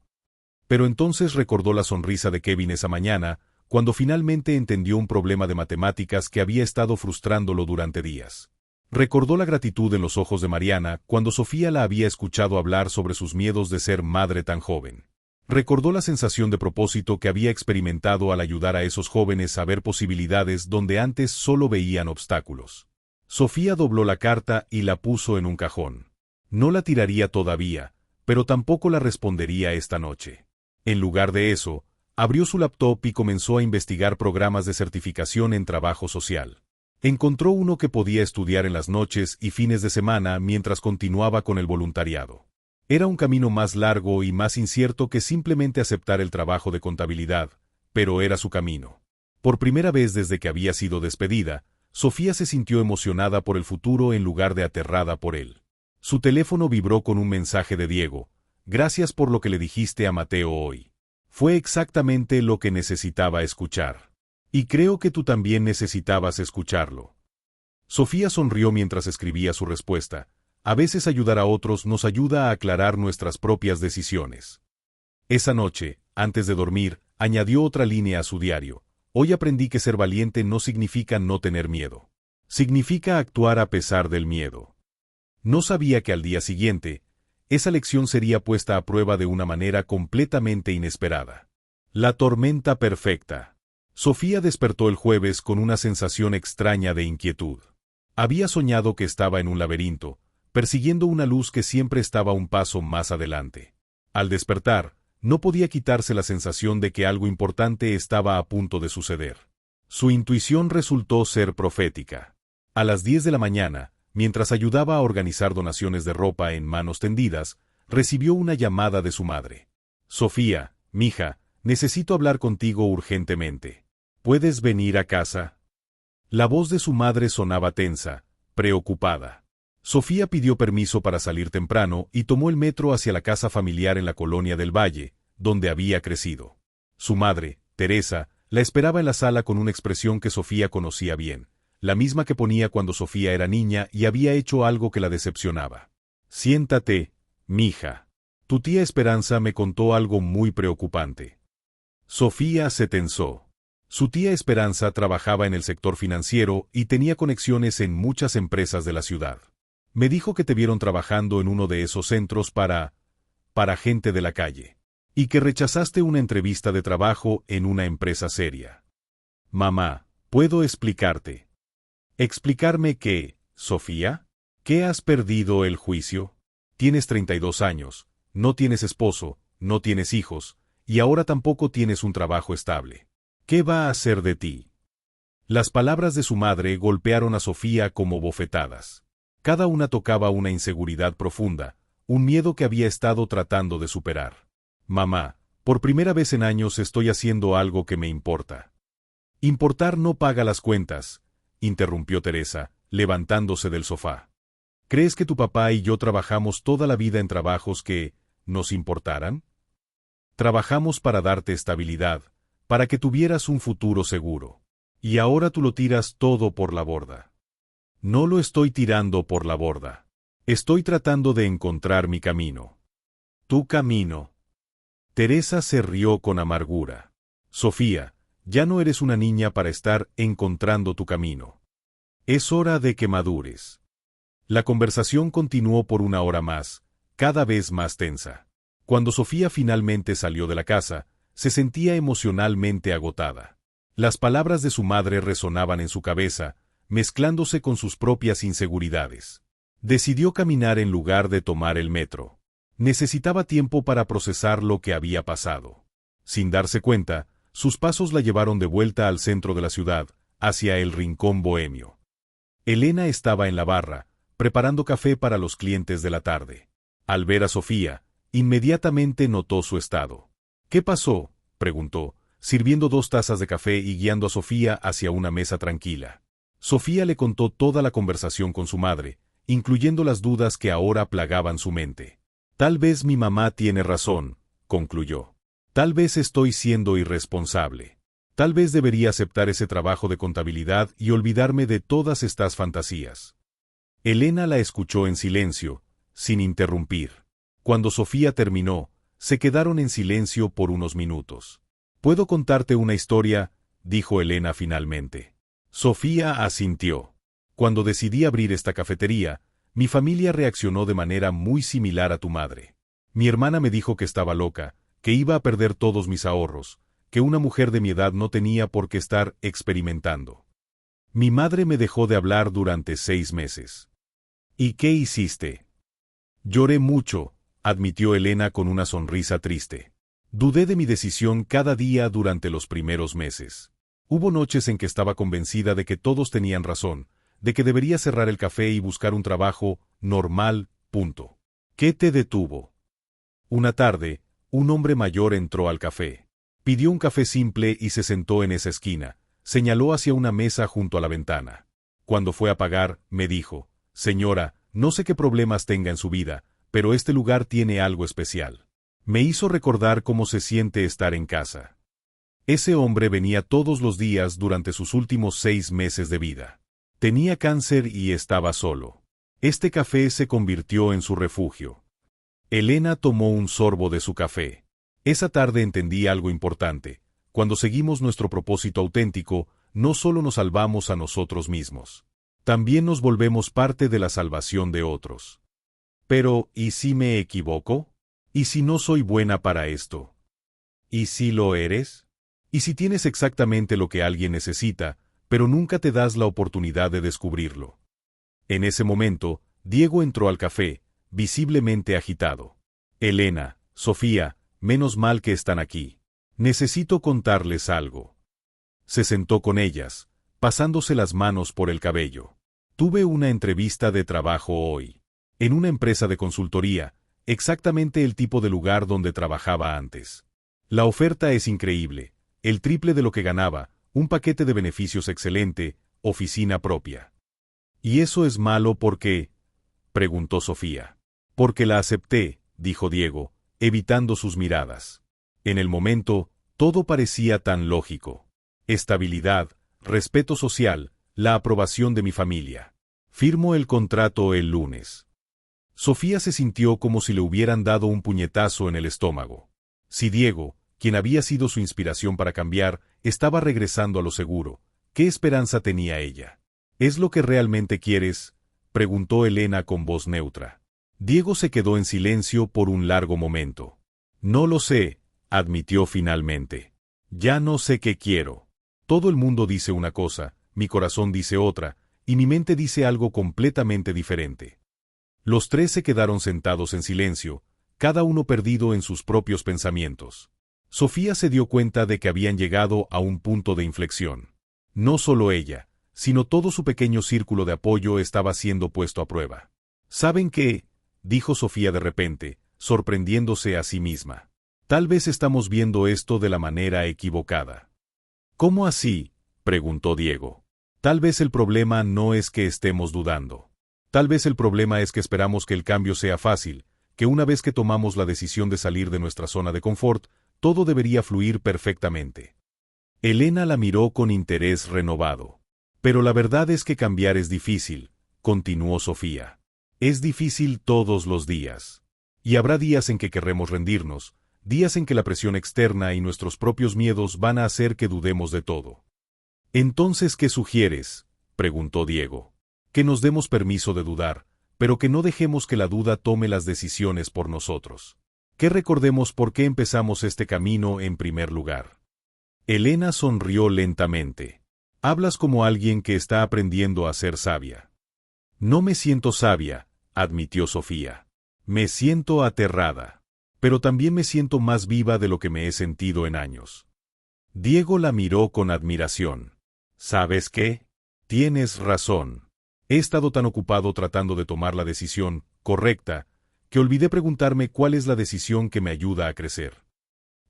Pero entonces recordó la sonrisa de Kevin esa mañana, cuando finalmente entendió un problema de matemáticas que había estado frustrándolo durante días. Recordó la gratitud en los ojos de Mariana cuando Sofía la había escuchado hablar sobre sus miedos de ser madre tan joven. Recordó la sensación de propósito que había experimentado al ayudar a esos jóvenes a ver posibilidades donde antes solo veían obstáculos. Sofía dobló la carta y la puso en un cajón. No la tiraría todavía, pero tampoco la respondería esta noche. En lugar de eso, abrió su laptop y comenzó a investigar programas de certificación en trabajo social. Encontró uno que podía estudiar en las noches y fines de semana mientras continuaba con el voluntariado. Era un camino más largo y más incierto que simplemente aceptar el trabajo de contabilidad, pero era su camino. Por primera vez desde que había sido despedida, Sofía se sintió emocionada por el futuro en lugar de aterrada por él. Su teléfono vibró con un mensaje de Diego. Gracias por lo que le dijiste a Mateo hoy. Fue exactamente lo que necesitaba escuchar. Y creo que tú también necesitabas escucharlo. Sofía sonrió mientras escribía su respuesta. A veces ayudar a otros nos ayuda a aclarar nuestras propias decisiones. Esa noche, antes de dormir, añadió otra línea a su diario. Hoy aprendí que ser valiente no significa no tener miedo. Significa actuar a pesar del miedo. No sabía que al día siguiente, esa lección sería puesta a prueba de una manera completamente inesperada. La tormenta perfecta. Sofía despertó el jueves con una sensación extraña de inquietud. Había soñado que estaba en un laberinto, persiguiendo una luz que siempre estaba un paso más adelante. Al despertar, no podía quitarse la sensación de que algo importante estaba a punto de suceder. Su intuición resultó ser profética. A las 10 de la mañana, mientras ayudaba a organizar donaciones de ropa en manos tendidas, recibió una llamada de su madre. Sofía, mija, necesito hablar contigo urgentemente. ¿Puedes venir a casa? La voz de su madre sonaba tensa, preocupada. Sofía pidió permiso para salir temprano y tomó el metro hacia la casa familiar en la colonia del Valle, donde había crecido. Su madre, Teresa, la esperaba en la sala con una expresión que Sofía conocía bien, la misma que ponía cuando Sofía era niña y había hecho algo que la decepcionaba. Siéntate, mija. Tu tía Esperanza me contó algo muy preocupante. Sofía se tensó. Su tía Esperanza trabajaba en el sector financiero y tenía conexiones en muchas empresas de la ciudad. Me dijo que te vieron trabajando en uno de esos centros para gente de la calle. Y que rechazaste una entrevista de trabajo en una empresa seria. Mamá, ¿puedo explicarte? ¿Explicarme qué, Sofía? ¿Qué has perdido el juicio? Tienes 32 años, no tienes esposo, no tienes hijos, y ahora tampoco tienes un trabajo estable. ¿Qué va a hacer de ti? Las palabras de su madre golpearon a Sofía como bofetadas. Cada una tocaba una inseguridad profunda, un miedo que había estado tratando de superar. Mamá, por primera vez en años estoy haciendo algo que me importa. Importar no paga las cuentas, interrumpió Teresa, levantándose del sofá. ¿Crees que tu papá y yo trabajamos toda la vida en trabajos que nos importaran? Trabajamos para darte estabilidad, para que tuvieras un futuro seguro. Y ahora tú lo tiras todo por la borda. No lo estoy tirando por la borda. Estoy tratando de encontrar mi camino. Tu camino. Teresa se rió con amargura. Sofía, ya no eres una niña para estar encontrando tu camino. Es hora de que madures. La conversación continuó por una hora más, cada vez más tensa. Cuando Sofía finalmente salió de la casa, se sentía emocionalmente agotada. Las palabras de su madre resonaban en su cabeza, mezclándose con sus propias inseguridades. Decidió caminar en lugar de tomar el metro. Necesitaba tiempo para procesar lo que había pasado. Sin darse cuenta, sus pasos la llevaron de vuelta al centro de la ciudad, hacia el rincón bohemio. Elena estaba en la barra, preparando café para los clientes de la tarde. Al ver a Sofía, inmediatamente notó su estado. ¿Qué pasó?, preguntó, sirviendo 2 tazas de café y guiando a Sofía hacia una mesa tranquila. Sofía le contó toda la conversación con su madre, incluyendo las dudas que ahora plagaban su mente. Tal vez mi mamá tiene razón, concluyó. Tal vez estoy siendo irresponsable. Tal vez debería aceptar ese trabajo de contabilidad y olvidarme de todas estas fantasías. Elena la escuchó en silencio, sin interrumpir. Cuando Sofía terminó, se quedaron en silencio por unos minutos. ¿Puedo contarte una historia?, dijo Elena finalmente. Sofía asintió. Cuando decidí abrir esta cafetería, mi familia reaccionó de manera muy similar a tu madre. Mi hermana me dijo que estaba loca, que iba a perder todos mis ahorros, que una mujer de mi edad no tenía por qué estar experimentando. Mi madre me dejó de hablar durante 6 meses. ¿Y qué hiciste? Lloré mucho, admitió Elena con una sonrisa triste. Dudé de mi decisión cada día durante los primeros meses. Hubo noches en que estaba convencida de que todos tenían razón, de que debería cerrar el café y buscar un trabajo normal, punto. ¿Qué te detuvo? Una tarde, un hombre mayor entró al café. Pidió un café simple y se sentó en esa esquina. Señaló hacia una mesa junto a la ventana. Cuando fue a pagar, me dijo: «Señora, no sé qué problemas tenga en su vida, pero este lugar tiene algo especial». Me hizo recordar cómo se siente estar en casa. Ese hombre venía todos los días durante sus últimos 6 meses de vida. Tenía cáncer y estaba solo. Este café se convirtió en su refugio. Elena tomó un sorbo de su café. Esa tarde entendí algo importante. Cuando seguimos nuestro propósito auténtico, no solo nos salvamos a nosotros mismos. También nos volvemos parte de la salvación de otros. Pero, ¿y si me equivoco? ¿Y si no soy buena para esto? ¿Y si lo eres? ¿Y si tienes exactamente lo que alguien necesita, pero nunca te das la oportunidad de descubrirlo? En ese momento, Diego entró al café, visiblemente agitado. Elena, Sofía, menos mal que están aquí. Necesito contarles algo. Se sentó con ellas, pasándose las manos por el cabello. Tuve una entrevista de trabajo hoy. En una empresa de consultoría, exactamente el tipo de lugar donde trabajaba antes. La oferta es increíble, el triple de lo que ganaba, un paquete de beneficios excelente, oficina propia. ¿Y eso es malo por qué?, preguntó Sofía. Porque la acepté, dijo Diego, evitando sus miradas. En el momento, todo parecía tan lógico. Estabilidad, respeto social, la aprobación de mi familia. Firmo el contrato el lunes. Sofía se sintió como si le hubieran dado un puñetazo en el estómago. Si Diego, quien había sido su inspiración para cambiar, estaba regresando a lo seguro, ¿qué esperanza tenía ella? ¿Es lo que realmente quieres?, preguntó Elena con voz neutra. Diego se quedó en silencio por un largo momento. No lo sé, admitió finalmente. Ya no sé qué quiero. Todo el mundo dice una cosa, mi corazón dice otra, y mi mente dice algo completamente diferente. Los tres se quedaron sentados en silencio, cada uno perdido en sus propios pensamientos. Sofía se dio cuenta de que habían llegado a un punto de inflexión. No solo ella, sino todo su pequeño círculo de apoyo estaba siendo puesto a prueba. ¿Saben qué?, dijo Sofía de repente, sorprendiéndose a sí misma. Tal vez estamos viendo esto de la manera equivocada. ¿Cómo así?, preguntó Diego. Tal vez el problema no es que estemos dudando. Tal vez el problema es que esperamos que el cambio sea fácil, que una vez que tomamos la decisión de salir de nuestra zona de confort, todo debería fluir perfectamente. Elena la miró con interés renovado. Pero la verdad es que cambiar es difícil, continuó Sofía. Es difícil todos los días. Y habrá días en que querremos rendirnos, días en que la presión externa y nuestros propios miedos van a hacer que dudemos de todo. Entonces, ¿qué sugieres?, preguntó Diego. Que nos demos permiso de dudar, pero que no dejemos que la duda tome las decisiones por nosotros. Que recordemos por qué empezamos este camino en primer lugar. Elena sonrió lentamente. Hablas como alguien que está aprendiendo a ser sabia. No me siento sabia, admitió Sofía. Me siento aterrada. Pero también me siento más viva de lo que me he sentido en años. Diego la miró con admiración. ¿Sabes qué? Tienes razón. He estado tan ocupado tratando de tomar la decisión correcta, que olvidé preguntarme cuál es la decisión que me ayuda a crecer.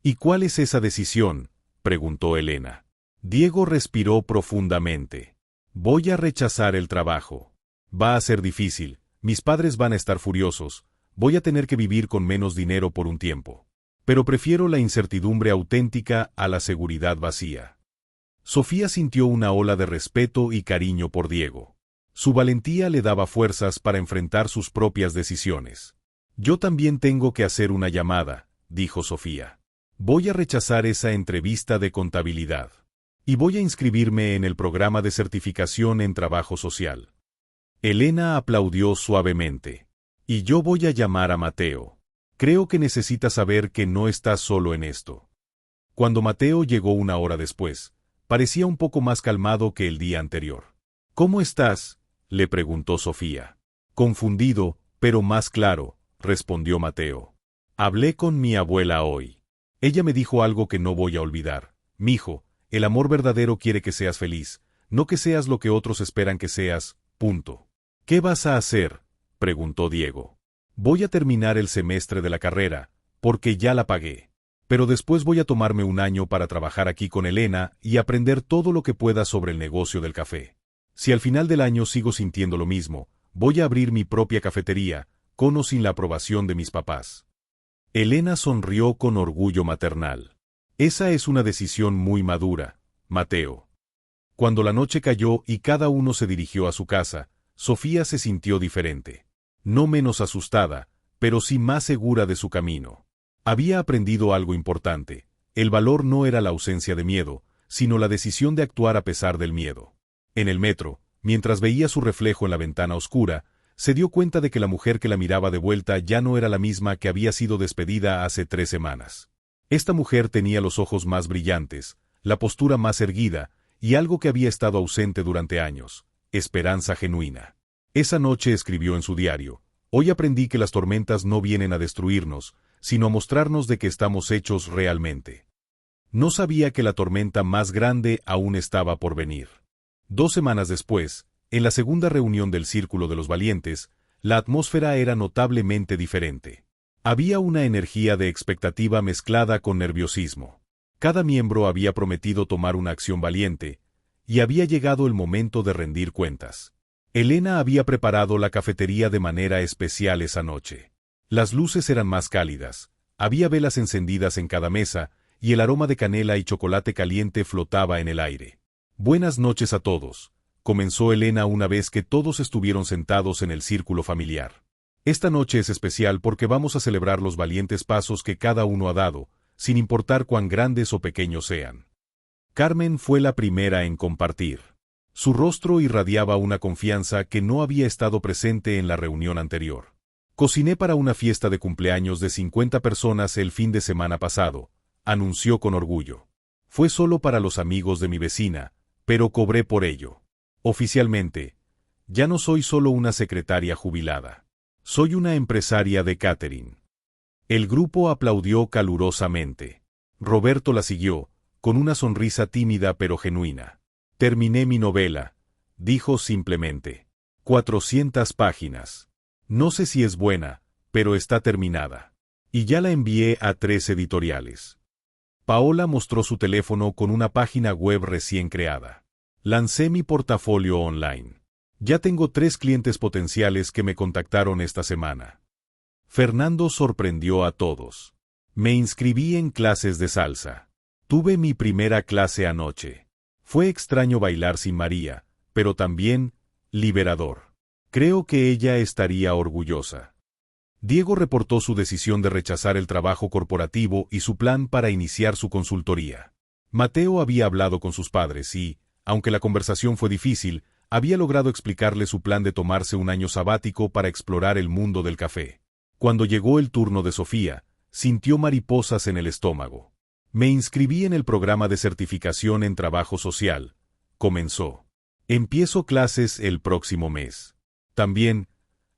¿Y cuál es esa decisión?, preguntó Elena. Diego respiró profundamente. Voy a rechazar el trabajo. Va a ser difícil, mis padres van a estar furiosos, voy a tener que vivir con menos dinero por un tiempo. Pero prefiero la incertidumbre auténtica a la seguridad vacía. Sofía sintió una ola de respeto y cariño por Diego. Su valentía le daba fuerzas para enfrentar sus propias decisiones. Yo también tengo que hacer una llamada, dijo Sofía. Voy a rechazar esa entrevista de contabilidad. Y voy a inscribirme en el programa de certificación en trabajo social. Elena aplaudió suavemente. Y yo voy a llamar a Mateo. Creo que necesitas saber que no estás solo en esto. Cuando Mateo llegó una hora después, parecía un poco más calmado que el día anterior. ¿Cómo estás?, le preguntó Sofía. Confundido, pero más claro, respondió Mateo. Hablé con mi abuela hoy. Ella me dijo algo que no voy a olvidar. Mijo, el amor verdadero quiere que seas feliz, no que seas lo que otros esperan que seas, punto. ¿Qué vas a hacer?, preguntó Diego. Voy a terminar el semestre de la carrera, porque ya la pagué. Pero después voy a tomarme un año para trabajar aquí con Elena y aprender todo lo que pueda sobre el negocio del café. Si al final del año sigo sintiendo lo mismo, voy a abrir mi propia cafetería, con o sin la aprobación de mis papás. Elena sonrió con orgullo maternal. Esa es una decisión muy madura, Mateo. Cuando la noche cayó y cada uno se dirigió a su casa, Sofía se sintió diferente. No menos asustada, pero sí más segura de su camino. Había aprendido algo importante. El valor no era la ausencia de miedo, sino la decisión de actuar a pesar del miedo. En el metro, mientras veía su reflejo en la ventana oscura, se dio cuenta de que la mujer que la miraba de vuelta ya no era la misma que había sido despedida hace 3 semanas. Esta mujer tenía los ojos más brillantes, la postura más erguida, y algo que había estado ausente durante años: esperanza genuina. Esa noche escribió en su diario: hoy aprendí que las tormentas no vienen a destruirnos, sino a mostrarnos de que estamos hechos realmente. No sabía que la tormenta más grande aún estaba por venir. 2 semanas después, en la segunda reunión del Círculo de los Valientes, la atmósfera era notablemente diferente. Había una energía de expectativa mezclada con nerviosismo. Cada miembro había prometido tomar una acción valiente, y había llegado el momento de rendir cuentas. Elena había preparado la cafetería de manera especial esa noche. Las luces eran más cálidas, había velas encendidas en cada mesa, y el aroma de canela y chocolate caliente flotaba en el aire. Buenas noches a todos, comenzó Elena una vez que todos estuvieron sentados en el círculo familiar. Esta noche es especial porque vamos a celebrar los valientes pasos que cada uno ha dado, sin importar cuán grandes o pequeños sean. Carmen fue la primera en compartir. Su rostro irradiaba una confianza que no había estado presente en la reunión anterior. Cociné para una fiesta de cumpleaños de 50 personas el fin de semana pasado, anunció con orgullo. Fue solo para los amigos de mi vecina, pero cobré por ello. Oficialmente, ya no soy solo una secretaria jubilada. Soy una empresaria de catering. El grupo aplaudió calurosamente. Roberto la siguió, con una sonrisa tímida pero genuina. Terminé mi novela, dijo simplemente. 400 páginas. No sé si es buena, pero está terminada. Y ya la envié a 3 editoriales. Paola mostró su teléfono con una página web recién creada. Lancé mi portafolio online. Ya tengo 3 clientes potenciales que me contactaron esta semana. Fernando sorprendió a todos. Me inscribí en clases de salsa. Tuve mi primera clase anoche. Fue extraño bailar sin María, pero también liberador. Creo que ella estaría orgullosa. Diego reportó su decisión de rechazar el trabajo corporativo y su plan para iniciar su consultoría. Mateo había hablado con sus padres y, aunque la conversación fue difícil, había logrado explicarle su plan de tomarse un año sabático para explorar el mundo del café. Cuando llegó el turno de Sofía, sintió mariposas en el estómago. Me inscribí en el programa de certificación en trabajo social, comenzó. Empiezo clases el próximo mes. También,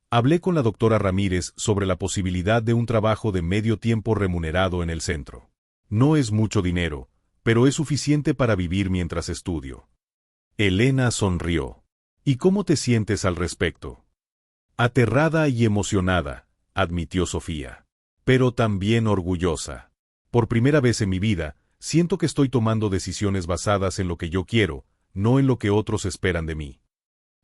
hablé con la doctora Ramírez sobre la posibilidad de un trabajo de medio tiempo remunerado en el centro. No es mucho dinero, pero es suficiente para vivir mientras estudio. Elena sonrió. ¿Y cómo te sientes al respecto? Aterrada y emocionada, admitió Sofía. Pero también orgullosa. Por primera vez en mi vida, siento que estoy tomando decisiones basadas en lo que yo quiero, no en lo que otros esperan de mí.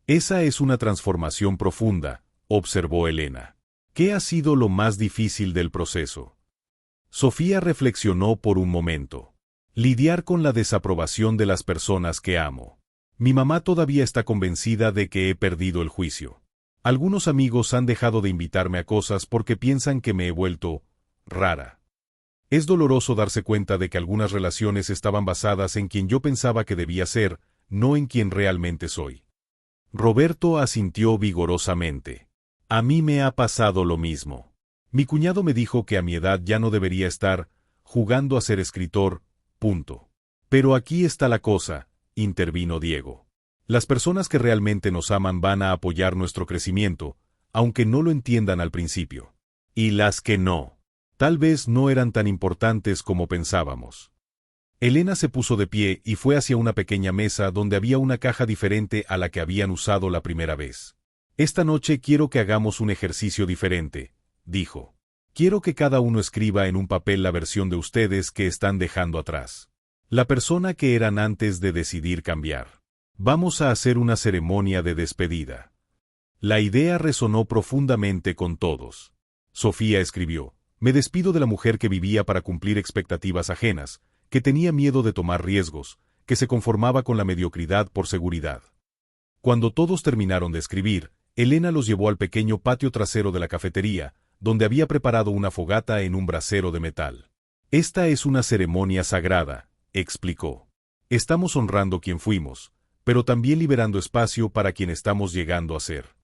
Esa es una transformación profunda, observó Elena. ¿Qué ha sido lo más difícil del proceso? Sofía reflexionó por un momento. Lidiar con la desaprobación de las personas que amo. Mi mamá todavía está convencida de que he perdido el juicio. Algunos amigos han dejado de invitarme a cosas porque piensan que me he vuelto rara. Es doloroso darse cuenta de que algunas relaciones estaban basadas en quien yo pensaba que debía ser, no en quien realmente soy. Roberto asintió vigorosamente. A mí me ha pasado lo mismo. Mi cuñado me dijo que a mi edad ya no debería estar jugando a ser escritor, punto. Pero aquí está la cosa, intervino Diego. Las personas que realmente nos aman van a apoyar nuestro crecimiento, aunque no lo entiendan al principio. Y las que no, tal vez no eran tan importantes como pensábamos. Elena se puso de pie y fue hacia una pequeña mesa donde había una caja diferente a la que habían usado la primera vez. Esta noche quiero que hagamos un ejercicio diferente, dijo. Quiero que cada uno escriba en un papel la versión de ustedes que están dejando atrás. La persona que eran antes de decidir cambiar. Vamos a hacer una ceremonia de despedida. La idea resonó profundamente con todos. Sofía escribió: me despido de la mujer que vivía para cumplir expectativas ajenas, que tenía miedo de tomar riesgos, que se conformaba con la mediocridad por seguridad. Cuando todos terminaron de escribir, Elena los llevó al pequeño patio trasero de la cafetería, donde había preparado una fogata en un brasero de metal. Esta es una ceremonia sagrada, explicó. Estamos honrando quien fuimos, pero también liberando espacio para quien estamos llegando a ser.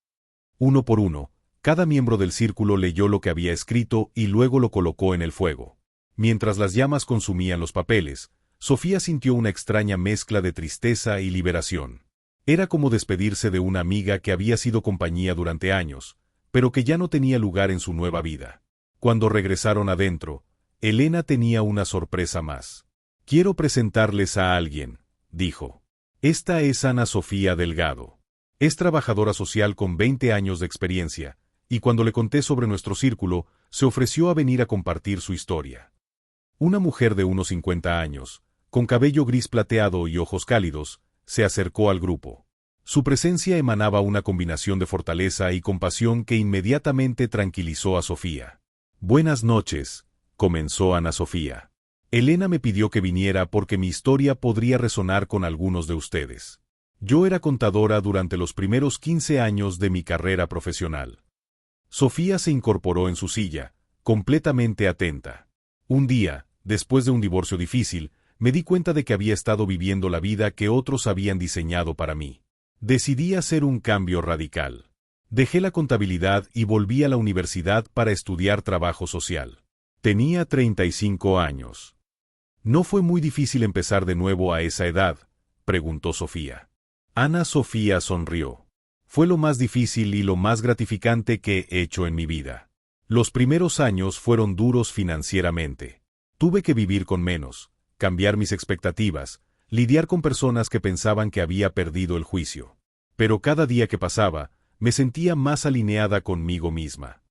Uno por uno, cada miembro del círculo leyó lo que había escrito y luego lo colocó en el fuego. Mientras las llamas consumían los papeles, Sofía sintió una extraña mezcla de tristeza y liberación. Era como despedirse de una amiga que había sido compañía durante años, pero que ya no tenía lugar en su nueva vida. Cuando regresaron adentro, Elena tenía una sorpresa más. Quiero presentarles a alguien, dijo. Esta es Ana Sofía Delgado. Es trabajadora social con 20 años de experiencia, y cuando le conté sobre nuestro círculo, se ofreció a venir a compartir su historia. Una mujer de unos 50 años, con cabello gris plateado y ojos cálidos, se acercó al grupo. Su presencia emanaba una combinación de fortaleza y compasión que inmediatamente tranquilizó a Sofía. Buenas noches, comenzó Ana Sofía. Elena me pidió que viniera porque mi historia podría resonar con algunos de ustedes. Yo era contadora durante los primeros 15 años de mi carrera profesional. Sofía se incorporó en su silla, completamente atenta. Un día, después de un divorcio difícil, me di cuenta de que había estado viviendo la vida que otros habían diseñado para mí. Decidí hacer un cambio radical. Dejé la contabilidad y volví a la universidad para estudiar trabajo social. Tenía 35 años. ¿No fue muy difícil empezar de nuevo a esa edad?, preguntó Sofía. Ana Sofía sonrió. Fue lo más difícil y lo más gratificante que he hecho en mi vida. Los primeros años fueron duros financieramente. Tuve que vivir con menos, cambiar mis expectativas, lidiar con personas que pensaban que había perdido el juicio. Pero cada día que pasaba, me sentía más alineada conmigo misma.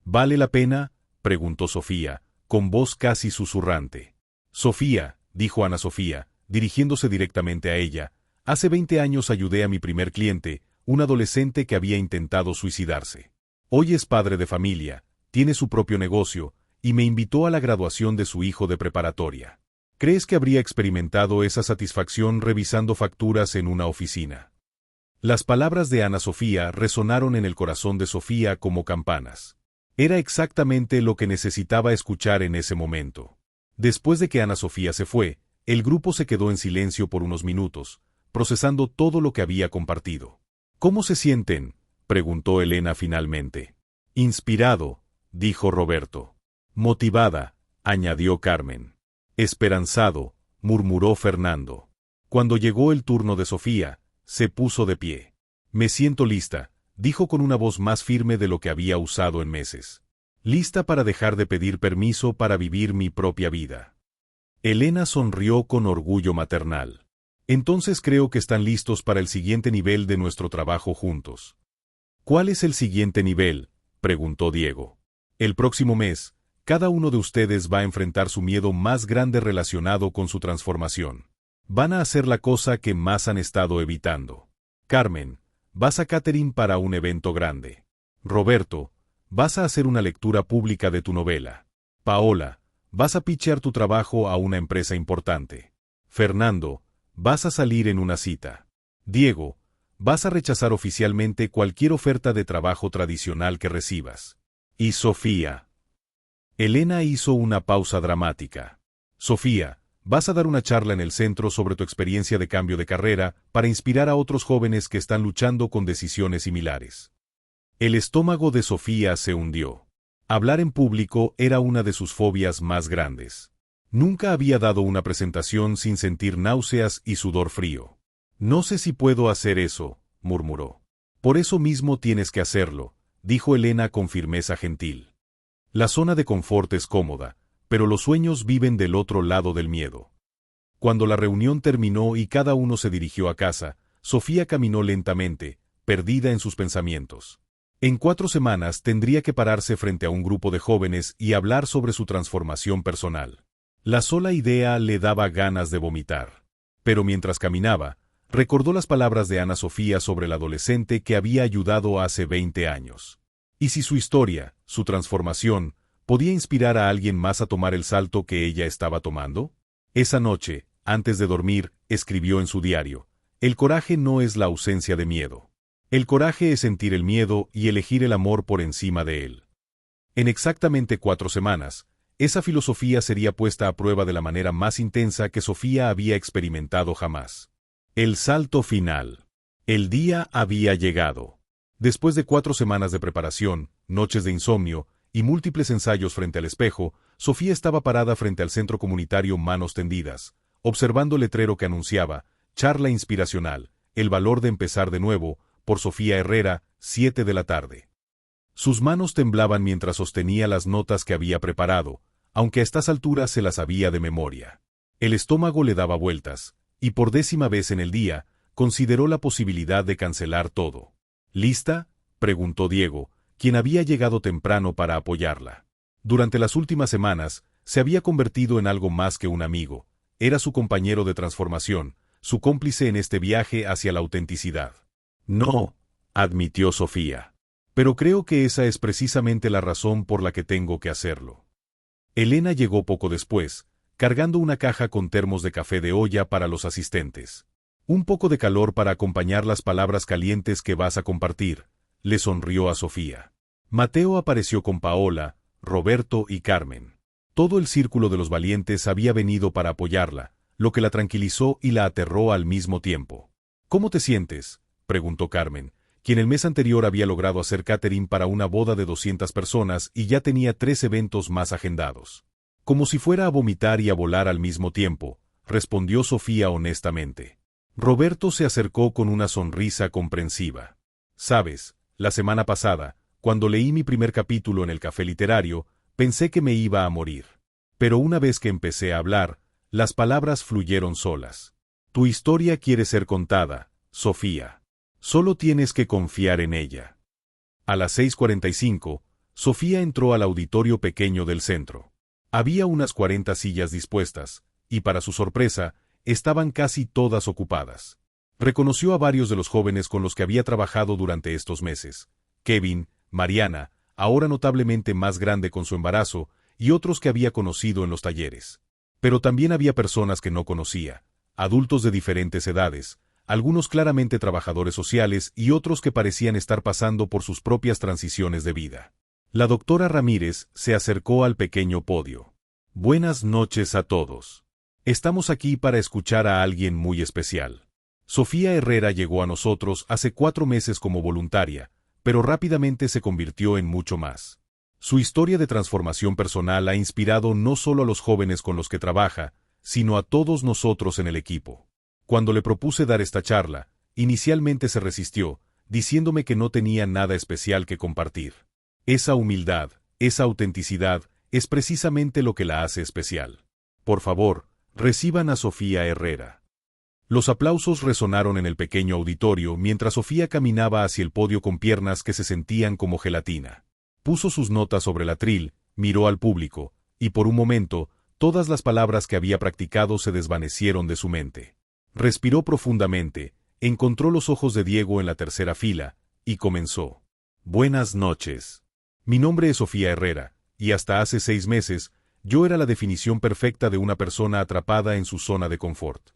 ¿Vale la pena?, preguntó Sofía, con voz casi susurrante. Sofía, dijo Ana Sofía, dirigiéndose directamente a ella, hace 20 años ayudé a mi primer cliente, un adolescente que había intentado suicidarse. Hoy es padre de familia, tiene su propio negocio, y me invitó a la graduación de su hijo de preparatoria. ¿Crees que habría experimentado esa satisfacción revisando facturas en una oficina? Las palabras de Ana Sofía resonaron en el corazón de Sofía como campanas. Era exactamente lo que necesitaba escuchar en ese momento. Después de que Ana Sofía se fue, el grupo se quedó en silencio por unos minutos, procesando todo lo que había compartido. ¿Cómo se sienten?, preguntó Elena finalmente. Inspirado, dijo Roberto. Motivada, añadió Carmen. Esperanzado, murmuró Fernando. Cuando llegó el turno de Sofía, se puso de pie. Me siento lista, dijo con una voz más firme de lo que había usado en meses. Lista para dejar de pedir permiso para vivir mi propia vida. Elena sonrió con orgullo maternal. Entonces creo que están listos para el siguiente nivel de nuestro trabajo juntos. ¿Cuál es el siguiente nivel?, preguntó Diego. El próximo mes, cada uno de ustedes va a enfrentar su miedo más grande relacionado con su transformación. Van a hacer la cosa que más han estado evitando. Carmen, vas a catering para un evento grande. Roberto, vas a hacer una lectura pública de tu novela. Paola, vas a pitchear tu trabajo a una empresa importante. Fernando, vas a salir en una cita. Diego, vas a rechazar oficialmente cualquier oferta de trabajo tradicional que recibas. Y Sofía. Elena hizo una pausa dramática. Sofía, vas a dar una charla en el centro sobre tu experiencia de cambio de carrera para inspirar a otros jóvenes que están luchando con decisiones similares. El estómago de Sofía se hundió. Hablar en público era una de sus fobias más grandes. Nunca había dado una presentación sin sentir náuseas y sudor frío. No sé si puedo hacer eso, murmuró. Por eso mismo tienes que hacerlo, dijo Elena con firmeza gentil. La zona de confort es cómoda, pero los sueños viven del otro lado del miedo. Cuando la reunión terminó y cada uno se dirigió a casa, Sofía caminó lentamente, perdida en sus pensamientos. En 4 semanas tendría que pararse frente a un grupo de jóvenes y hablar sobre su transformación personal. La sola idea le daba ganas de vomitar. Pero mientras caminaba, recordó las palabras de Ana Sofía sobre el adolescente que había ayudado hace 20 años. ¿Y si su historia, su transformación, podía inspirar a alguien más a tomar el salto que ella estaba tomando? Esa noche, antes de dormir, escribió en su diario: el coraje no es la ausencia de miedo. El coraje es sentir el miedo y elegir el amor por encima de él. En exactamente 4 semanas, esa filosofía sería puesta a prueba de la manera más intensa que Sofía había experimentado jamás. El salto final. El día había llegado. Después de 4 semanas de preparación, noches de insomnio y múltiples ensayos frente al espejo, Sofía estaba parada frente al centro comunitario Manos Tendidas, observando el letrero que anunciaba: charla inspiracional, el valor de empezar de nuevo, por Sofía Herrera, 7 de la tarde. Sus manos temblaban mientras sostenía las notas que había preparado, aunque a estas alturas se las sabía de memoria. El estómago le daba vueltas, y por 10ª vez en el día, consideró la posibilidad de cancelar todo. ¿Lista?, preguntó Diego, quien había llegado temprano para apoyarla. Durante las últimas semanas, se había convertido en algo más que un amigo. Era su compañero de transformación, su cómplice en este viaje hacia la autenticidad. No, admitió Sofía. Pero creo que esa es precisamente la razón por la que tengo que hacerlo. Elena llegó poco después, cargando una caja con termos de café de olla para los asistentes. Un poco de calor para acompañar las palabras calientes que vas a compartir, le sonrió a Sofía. Mateo apareció con Paola, Roberto y Carmen. Todo el círculo de los valientes había venido para apoyarla, lo que la tranquilizó y la aterró al mismo tiempo. ¿Cómo te sientes?, preguntó Carmen, quien el mes anterior había logrado hacer catering para una boda de 200 personas y ya tenía 3 eventos más agendados. Como si fuera a vomitar y a volar al mismo tiempo, respondió Sofía honestamente. Roberto se acercó con una sonrisa comprensiva. Sabes, la semana pasada, cuando leí mi primer capítulo en el café literario, pensé que me iba a morir. Pero una vez que empecé a hablar, las palabras fluyeron solas. Tu historia quiere ser contada, Sofía. Solo tienes que confiar en ella. A las 6:45, Sofía entró al auditorio pequeño del centro. Había unas 40 sillas dispuestas, y para su sorpresa, estaban casi todas ocupadas. Reconoció a varios de los jóvenes con los que había trabajado durante estos meses: Kevin, Mariana, ahora notablemente más grande con su embarazo, y otros que había conocido en los talleres. Pero también había personas que no conocía, adultos de diferentes edades, algunos claramente trabajadores sociales y otros que parecían estar pasando por sus propias transiciones de vida. La doctora Ramírez se acercó al pequeño podio. Buenas noches a todos. Estamos aquí para escuchar a alguien muy especial. Sofía Herrera llegó a nosotros hace 4 meses como voluntaria, pero rápidamente se convirtió en mucho más. Su historia de transformación personal ha inspirado no solo a los jóvenes con los que trabaja, sino a todos nosotros en el equipo. Cuando le propuse dar esta charla, inicialmente se resistió, diciéndome que no tenía nada especial que compartir. Esa humildad, esa autenticidad, es precisamente lo que la hace especial. Por favor, reciban a Sofía Herrera. Los aplausos resonaron en el pequeño auditorio mientras Sofía caminaba hacia el podio con piernas que se sentían como gelatina. Puso sus notas sobre el atril, miró al público, y por un momento, todas las palabras que había practicado se desvanecieron de su mente. Respiró profundamente, encontró los ojos de Diego en la tercera fila, y comenzó. Buenas noches. Mi nombre es Sofía Herrera, y hasta hace 6 meses, yo era la definición perfecta de una persona atrapada en su zona de confort.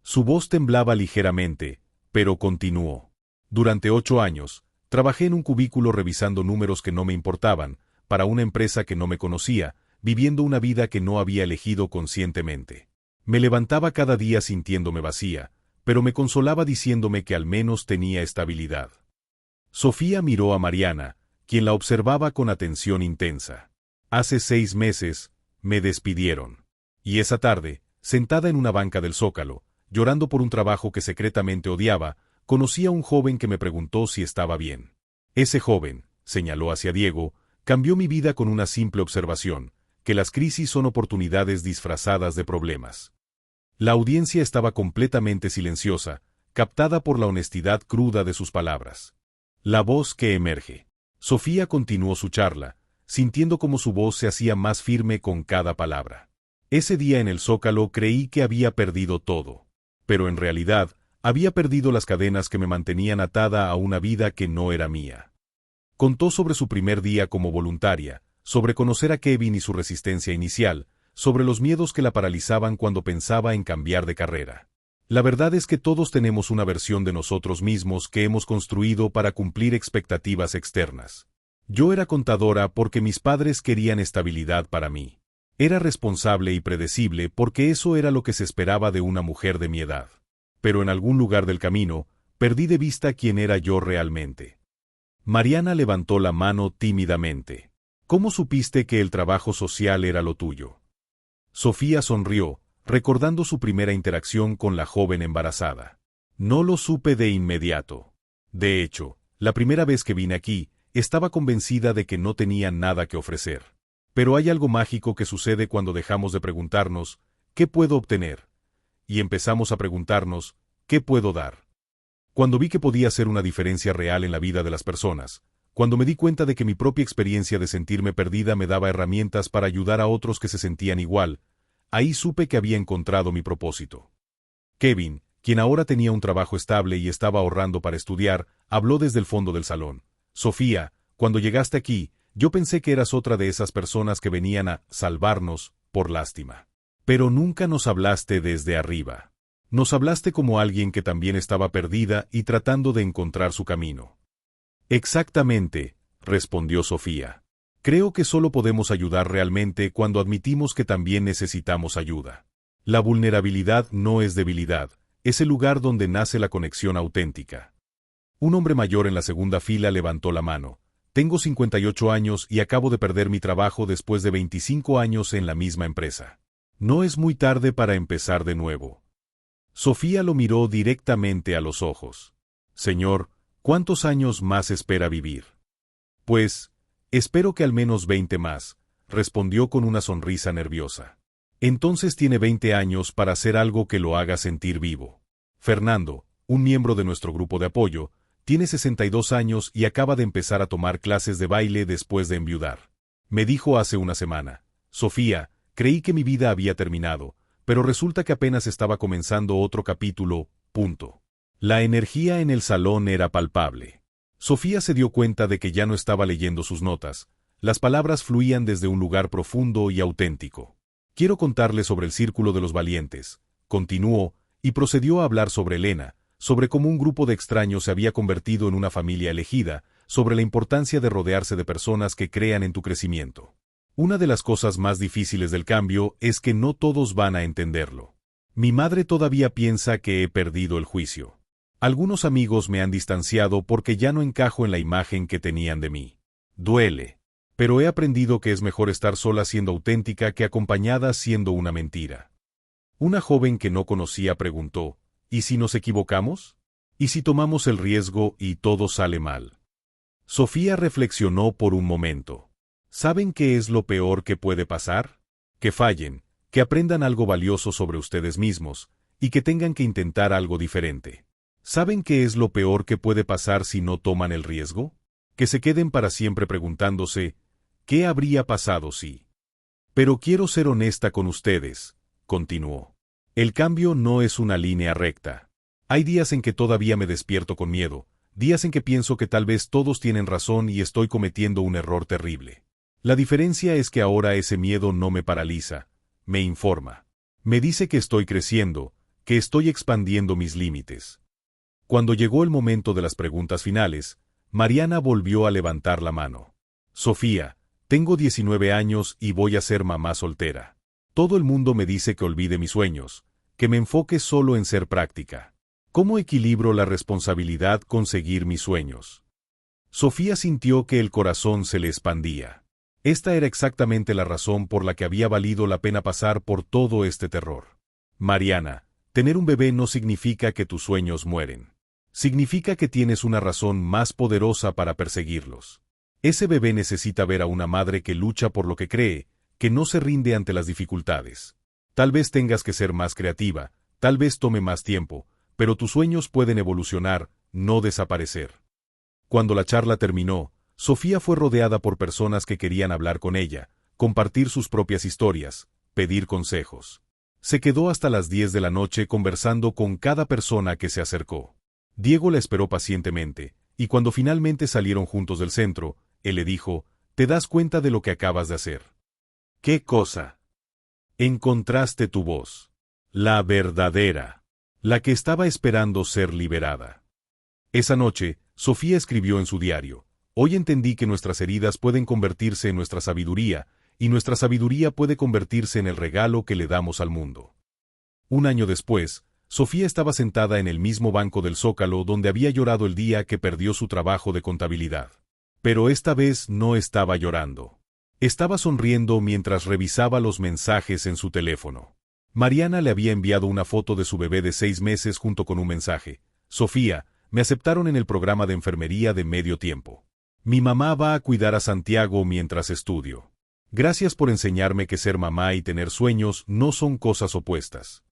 Su voz temblaba ligeramente, pero continuó. Durante 8 años, trabajé en un cubículo revisando números que no me importaban, para una empresa que no me conocía, viviendo una vida que no había elegido conscientemente. Me levantaba cada día sintiéndome vacía, pero me consolaba diciéndome que al menos tenía estabilidad. Sofía miró a Mariana, quien la observaba con atención intensa. Hace 6 meses, me despidieron. Y esa tarde, sentada en una banca del Zócalo, llorando por un trabajo que secretamente odiaba, conocí a un joven que me preguntó si estaba bien. Ese joven, señaló hacia Diego, cambió mi vida con una simple observación, que las crisis son oportunidades disfrazadas de problemas. La audiencia estaba completamente silenciosa, captada por la honestidad cruda de sus palabras. La voz que emerge. Sofía continuó su charla, sintiendo como su voz se hacía más firme con cada palabra. Ese día en el Zócalo creí que había perdido todo. Pero en realidad, había perdido las cadenas que me mantenían atada a una vida que no era mía. Contó sobre su primer día como voluntaria, sobre conocer a Kevin y su resistencia inicial, sobre los miedos que la paralizaban cuando pensaba en cambiar de carrera. La verdad es que todos tenemos una versión de nosotros mismos que hemos construido para cumplir expectativas externas. Yo era contadora porque mis padres querían estabilidad para mí. Era responsable y predecible porque eso era lo que se esperaba de una mujer de mi edad. Pero en algún lugar del camino, perdí de vista quién era yo realmente. Mariana levantó la mano tímidamente. ¿Cómo supiste que el trabajo social era lo tuyo? Sofía sonrió, recordando su primera interacción con la joven embarazada. No lo supe de inmediato. De hecho, la primera vez que vine aquí, estaba convencida de que no tenía nada que ofrecer. Pero hay algo mágico que sucede cuando dejamos de preguntarnos, ¿qué puedo obtener? Y empezamos a preguntarnos, ¿qué puedo dar? Cuando vi que podía hacer una diferencia real en la vida de las personas, cuando me di cuenta de que mi propia experiencia de sentirme perdida me daba herramientas para ayudar a otros que se sentían igual, ahí supe que había encontrado mi propósito. Kevin, quien ahora tenía un trabajo estable y estaba ahorrando para estudiar, habló desde el fondo del salón. Sofía, cuando llegaste aquí, yo pensé que eras otra de esas personas que venían a salvarnos por lástima. Pero nunca nos hablaste desde arriba. Nos hablaste como alguien que también estaba perdida y tratando de encontrar su camino. Exactamente, respondió Sofía. Creo que solo podemos ayudar realmente cuando admitimos que también necesitamos ayuda. La vulnerabilidad no es debilidad, es el lugar donde nace la conexión auténtica. Un hombre mayor en la segunda fila levantó la mano. Tengo 58 años y acabo de perder mi trabajo después de 25 años en la misma empresa. No es muy tarde para empezar de nuevo. Sofía lo miró directamente a los ojos. Señor, ¿cuántos años más espera vivir? Pues, espero que al menos 20 más, respondió con una sonrisa nerviosa. Entonces tiene 20 años para hacer algo que lo haga sentir vivo. Fernando, un miembro de nuestro grupo de apoyo, tiene 62 años y acaba de empezar a tomar clases de baile después de enviudar. Me dijo hace una semana, Sofía, creí que mi vida había terminado, pero resulta que apenas estaba comenzando otro capítulo, punto. La energía en el salón era palpable. Sofía se dio cuenta de que ya no estaba leyendo sus notas, las palabras fluían desde un lugar profundo y auténtico. Quiero contarle sobre el Círculo de los Valientes, continuó, y procedió a hablar sobre Elena, sobre cómo un grupo de extraños se había convertido en una familia elegida, sobre la importancia de rodearse de personas que crean en tu crecimiento. Una de las cosas más difíciles del cambio es que no todos van a entenderlo. Mi madre todavía piensa que he perdido el juicio. Algunos amigos me han distanciado porque ya no encajo en la imagen que tenían de mí. Duele. Pero he aprendido que es mejor estar sola siendo auténtica que acompañada siendo una mentira. Una joven que no conocía preguntó, ¿y si nos equivocamos? ¿Y si tomamos el riesgo y todo sale mal? Sofía reflexionó por un momento. ¿Saben qué es lo peor que puede pasar? Que fallen, que aprendan algo valioso sobre ustedes mismos, y que tengan que intentar algo diferente. ¿Saben qué es lo peor que puede pasar si no toman el riesgo? Que se queden para siempre preguntándose, ¿qué habría pasado si? Pero quiero ser honesta con ustedes, continuó. El cambio no es una línea recta. Hay días en que todavía me despierto con miedo, días en que pienso que tal vez todos tienen razón y estoy cometiendo un error terrible. La diferencia es que ahora ese miedo no me paraliza, me informa. Me dice que estoy creciendo, que estoy expandiendo mis límites. Cuando llegó el momento de las preguntas finales, Mariana volvió a levantar la mano. Sofía, Tengo 19 años y voy a ser mamá soltera. Todo el mundo me dice que olvide mis sueños, que me enfoque solo en ser práctica. ¿Cómo equilibro la responsabilidad con seguir mis sueños? Sofía sintió que el corazón se le expandía. Esta era exactamente la razón por la que había valido la pena pasar por todo este terror. Mariana, tener un bebé no significa que tus sueños mueren. Significa que tienes una razón más poderosa para perseguirlos. Ese bebé necesita ver a una madre que lucha por lo que cree, que no se rinde ante las dificultades. Tal vez tengas que ser más creativa, tal vez tome más tiempo, pero tus sueños pueden evolucionar, no desaparecer. Cuando la charla terminó, Sofía fue rodeada por personas que querían hablar con ella, compartir sus propias historias, pedir consejos. Se quedó hasta las 10 de la noche conversando con cada persona que se acercó. Diego la esperó pacientemente, y cuando finalmente salieron juntos del centro, él le dijo: «¿Te das cuenta de lo que acabas de hacer?» «¿Qué cosa?» «Encontraste tu voz. La verdadera. La que estaba esperando ser liberada». Esa noche, Sofía escribió en su diario: «Hoy entendí que nuestras heridas pueden convertirse en nuestra sabiduría, y nuestra sabiduría puede convertirse en el regalo que le damos al mundo». Un año después, Sofía estaba sentada en el mismo banco del Zócalo donde había llorado el día que perdió su trabajo de contabilidad. Pero esta vez no estaba llorando. Estaba sonriendo mientras revisaba los mensajes en su teléfono. Mariana le había enviado una foto de su bebé de 6 meses junto con un mensaje: «Sofía, me aceptaron en el programa de enfermería de medio tiempo. Mi mamá va a cuidar a Santiago mientras estudio. Gracias por enseñarme que ser mamá y tener sueños no son cosas opuestas».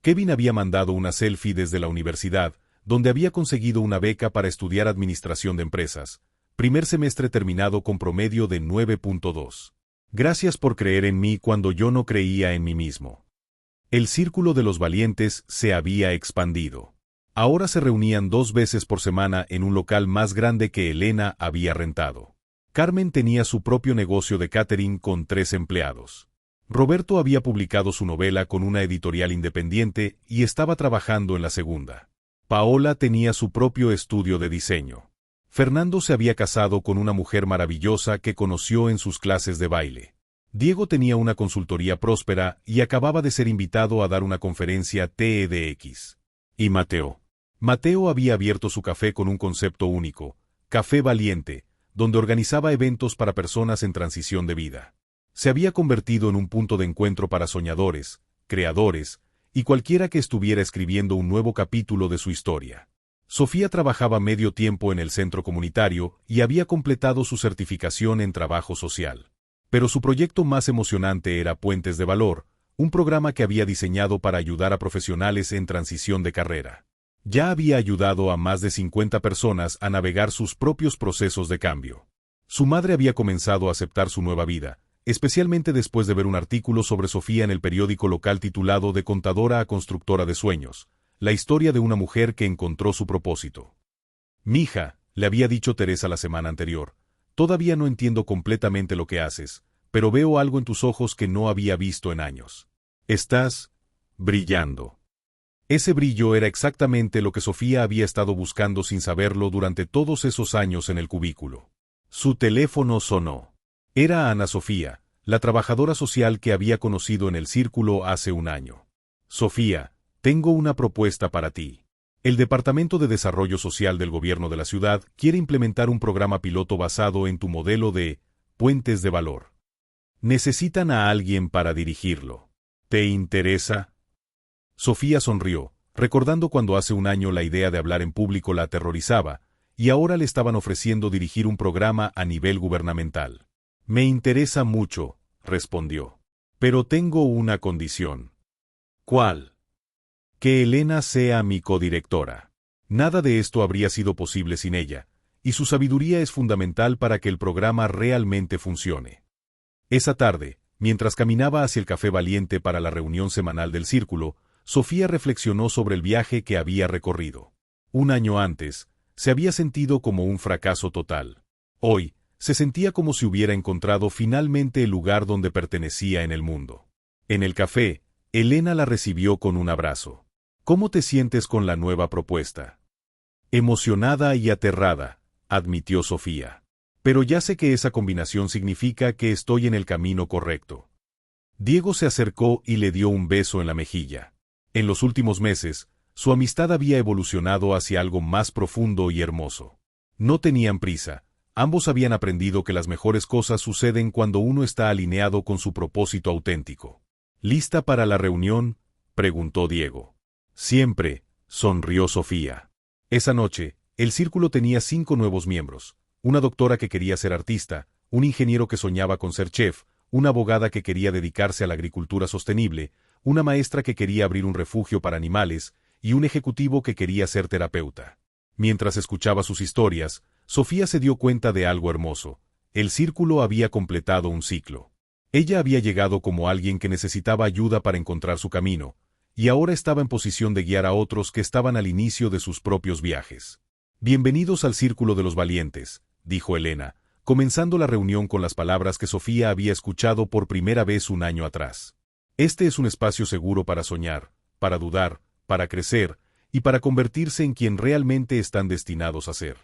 Kevin había mandado una selfie desde la universidad, donde había conseguido una beca para estudiar administración de empresas. Primer semestre terminado con promedio de 9.2. «Gracias por creer en mí cuando yo no creía en mí mismo». El círculo de los valientes se había expandido. Ahora se reunían 2 veces por semana en un local más grande que Elena había rentado. Carmen tenía su propio negocio de catering con 3 empleados. Roberto había publicado su novela con una editorial independiente y estaba trabajando en la segunda. Paola tenía su propio estudio de diseño. Fernando se había casado con una mujer maravillosa que conoció en sus clases de baile. Diego tenía una consultoría próspera y acababa de ser invitado a dar una conferencia TEDx. Y Mateo había abierto su café con un concepto único: Café Valiente, donde organizaba eventos para personas en transición de vida. Se había convertido en un punto de encuentro para soñadores, creadores, y cualquiera que estuviera escribiendo un nuevo capítulo de su historia. Sofía trabajaba medio tiempo en el centro comunitario y había completado su certificación en trabajo social. Pero su proyecto más emocionante era Puentes de Valor, un programa que había diseñado para ayudar a profesionales en transición de carrera. Ya había ayudado a más de 50 personas a navegar sus propios procesos de cambio. Su madre había comenzado a aceptar su nueva vida, especialmente después de ver un artículo sobre Sofía en el periódico local titulado «De contadora a constructora de sueños», la historia de una mujer que encontró su propósito. «Mija», le había dicho Teresa la semana anterior, «todavía no entiendo completamente lo que haces, pero veo algo en tus ojos que no había visto en años. Estás brillando». Ese brillo era exactamente lo que Sofía había estado buscando sin saberlo durante todos esos años en el cubículo. Su teléfono sonó. Era Ana Sofía, la trabajadora social que había conocido en el círculo hace un año. «Sofía, tengo una propuesta para ti. El Departamento de Desarrollo Social del Gobierno de la ciudad quiere implementar un programa piloto basado en tu modelo de Puentes de Valor. Necesitan a alguien para dirigirlo. ¿Te interesa?» Sofía sonrió, recordando cuando hace un año la idea de hablar en público la aterrorizaba, y ahora le estaban ofreciendo dirigir un programa a nivel gubernamental. «Me interesa mucho», respondió. «Pero tengo una condición». «¿Cuál?» «Que Elena sea mi codirectora. Nada de esto habría sido posible sin ella, y su sabiduría es fundamental para que el programa realmente funcione». Esa tarde, mientras caminaba hacia el Café Valiente para la reunión semanal del círculo, Sofía reflexionó sobre el viaje que había recorrido. Un año antes, se había sentido como un fracaso total. Hoy, se sentía como si hubiera encontrado finalmente el lugar donde pertenecía en el mundo. En el café, Elena la recibió con un abrazo. «¿Cómo te sientes con la nueva propuesta?» «Emocionada y aterrada», admitió Sofía. Pero ya sé que esa combinación significa que estoy en el camino correcto. Diego se acercó y le dio un beso en la mejilla. En los últimos meses, su amistad había evolucionado hacia algo más profundo y hermoso. No tenían prisa, ambos habían aprendido que las mejores cosas suceden cuando uno está alineado con su propósito auténtico. ¿Lista para la reunión?, preguntó Diego. Siempre, sonrió Sofía. Esa noche, el círculo tenía 5 nuevos miembros: una doctora que quería ser artista, un ingeniero que soñaba con ser chef, una abogada que quería dedicarse a la agricultura sostenible, una maestra que quería abrir un refugio para animales, y un ejecutivo que quería ser terapeuta. Mientras escuchaba sus historias, Sofía se dio cuenta de algo hermoso: el círculo había completado un ciclo. Ella había llegado como alguien que necesitaba ayuda para encontrar su camino, y ahora estaba en posición de guiar a otros que estaban al inicio de sus propios viajes. Bienvenidos al Círculo de los Valientes, dijo Elena, comenzando la reunión con las palabras que Sofía había escuchado por primera vez un año atrás. Este es un espacio seguro para soñar, para dudar, para crecer, y para convertirse en quien realmente están destinados a ser.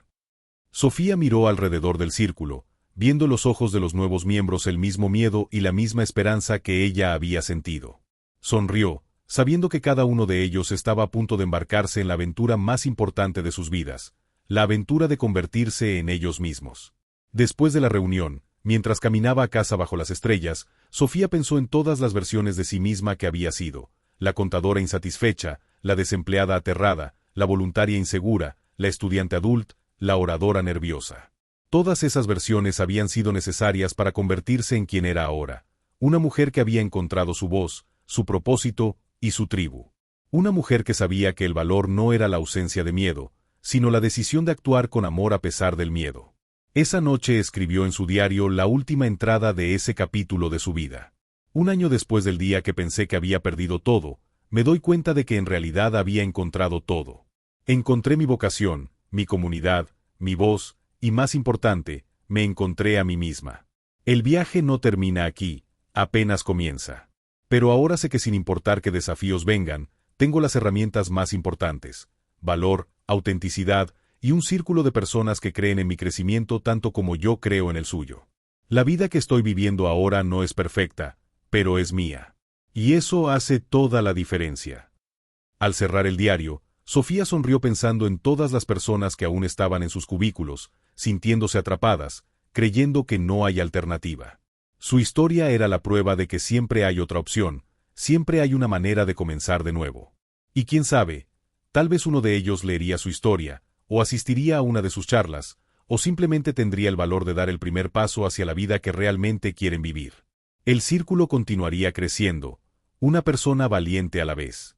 Sofía miró alrededor del círculo, viendo en los ojos de los nuevos miembros el mismo miedo y la misma esperanza que ella había sentido. Sonrió, sabiendo que cada uno de ellos estaba a punto de embarcarse en la aventura más importante de sus vidas, la aventura de convertirse en ellos mismos. Después de la reunión, mientras caminaba a casa bajo las estrellas, Sofía pensó en todas las versiones de sí misma que había sido: la contadora insatisfecha, la desempleada aterrada, la voluntaria insegura, la estudiante adulta, la oradora nerviosa. Todas esas versiones habían sido necesarias para convertirse en quien era ahora: una mujer que había encontrado su voz, su propósito y su tribu. Una mujer que sabía que el valor no era la ausencia de miedo, sino la decisión de actuar con amor a pesar del miedo. Esa noche escribió en su diario la última entrada de ese capítulo de su vida. Un año después del día que pensé que había perdido todo, me doy cuenta de que en realidad había encontrado todo. Encontré mi vocación, mi comunidad, mi voz, y más importante, me encontré a mí misma. El viaje no termina aquí, apenas comienza. Pero ahora sé que sin importar qué desafíos vengan, tengo las herramientas más importantes: valor, autenticidad y un círculo de personas que creen en mi crecimiento tanto como yo creo en el suyo. La vida que estoy viviendo ahora no es perfecta, pero es mía. Y eso hace toda la diferencia. Al cerrar el diario, Sofía sonrió pensando en todas las personas que aún estaban en sus cubículos, sintiéndose atrapadas, creyendo que no hay alternativa. Su historia era la prueba de que siempre hay otra opción, siempre hay una manera de comenzar de nuevo. Y quién sabe, tal vez uno de ellos leería su historia, o asistiría a una de sus charlas, o simplemente tendría el valor de dar el primer paso hacia la vida que realmente quieren vivir. El círculo continuaría creciendo, una persona valiente a la vez.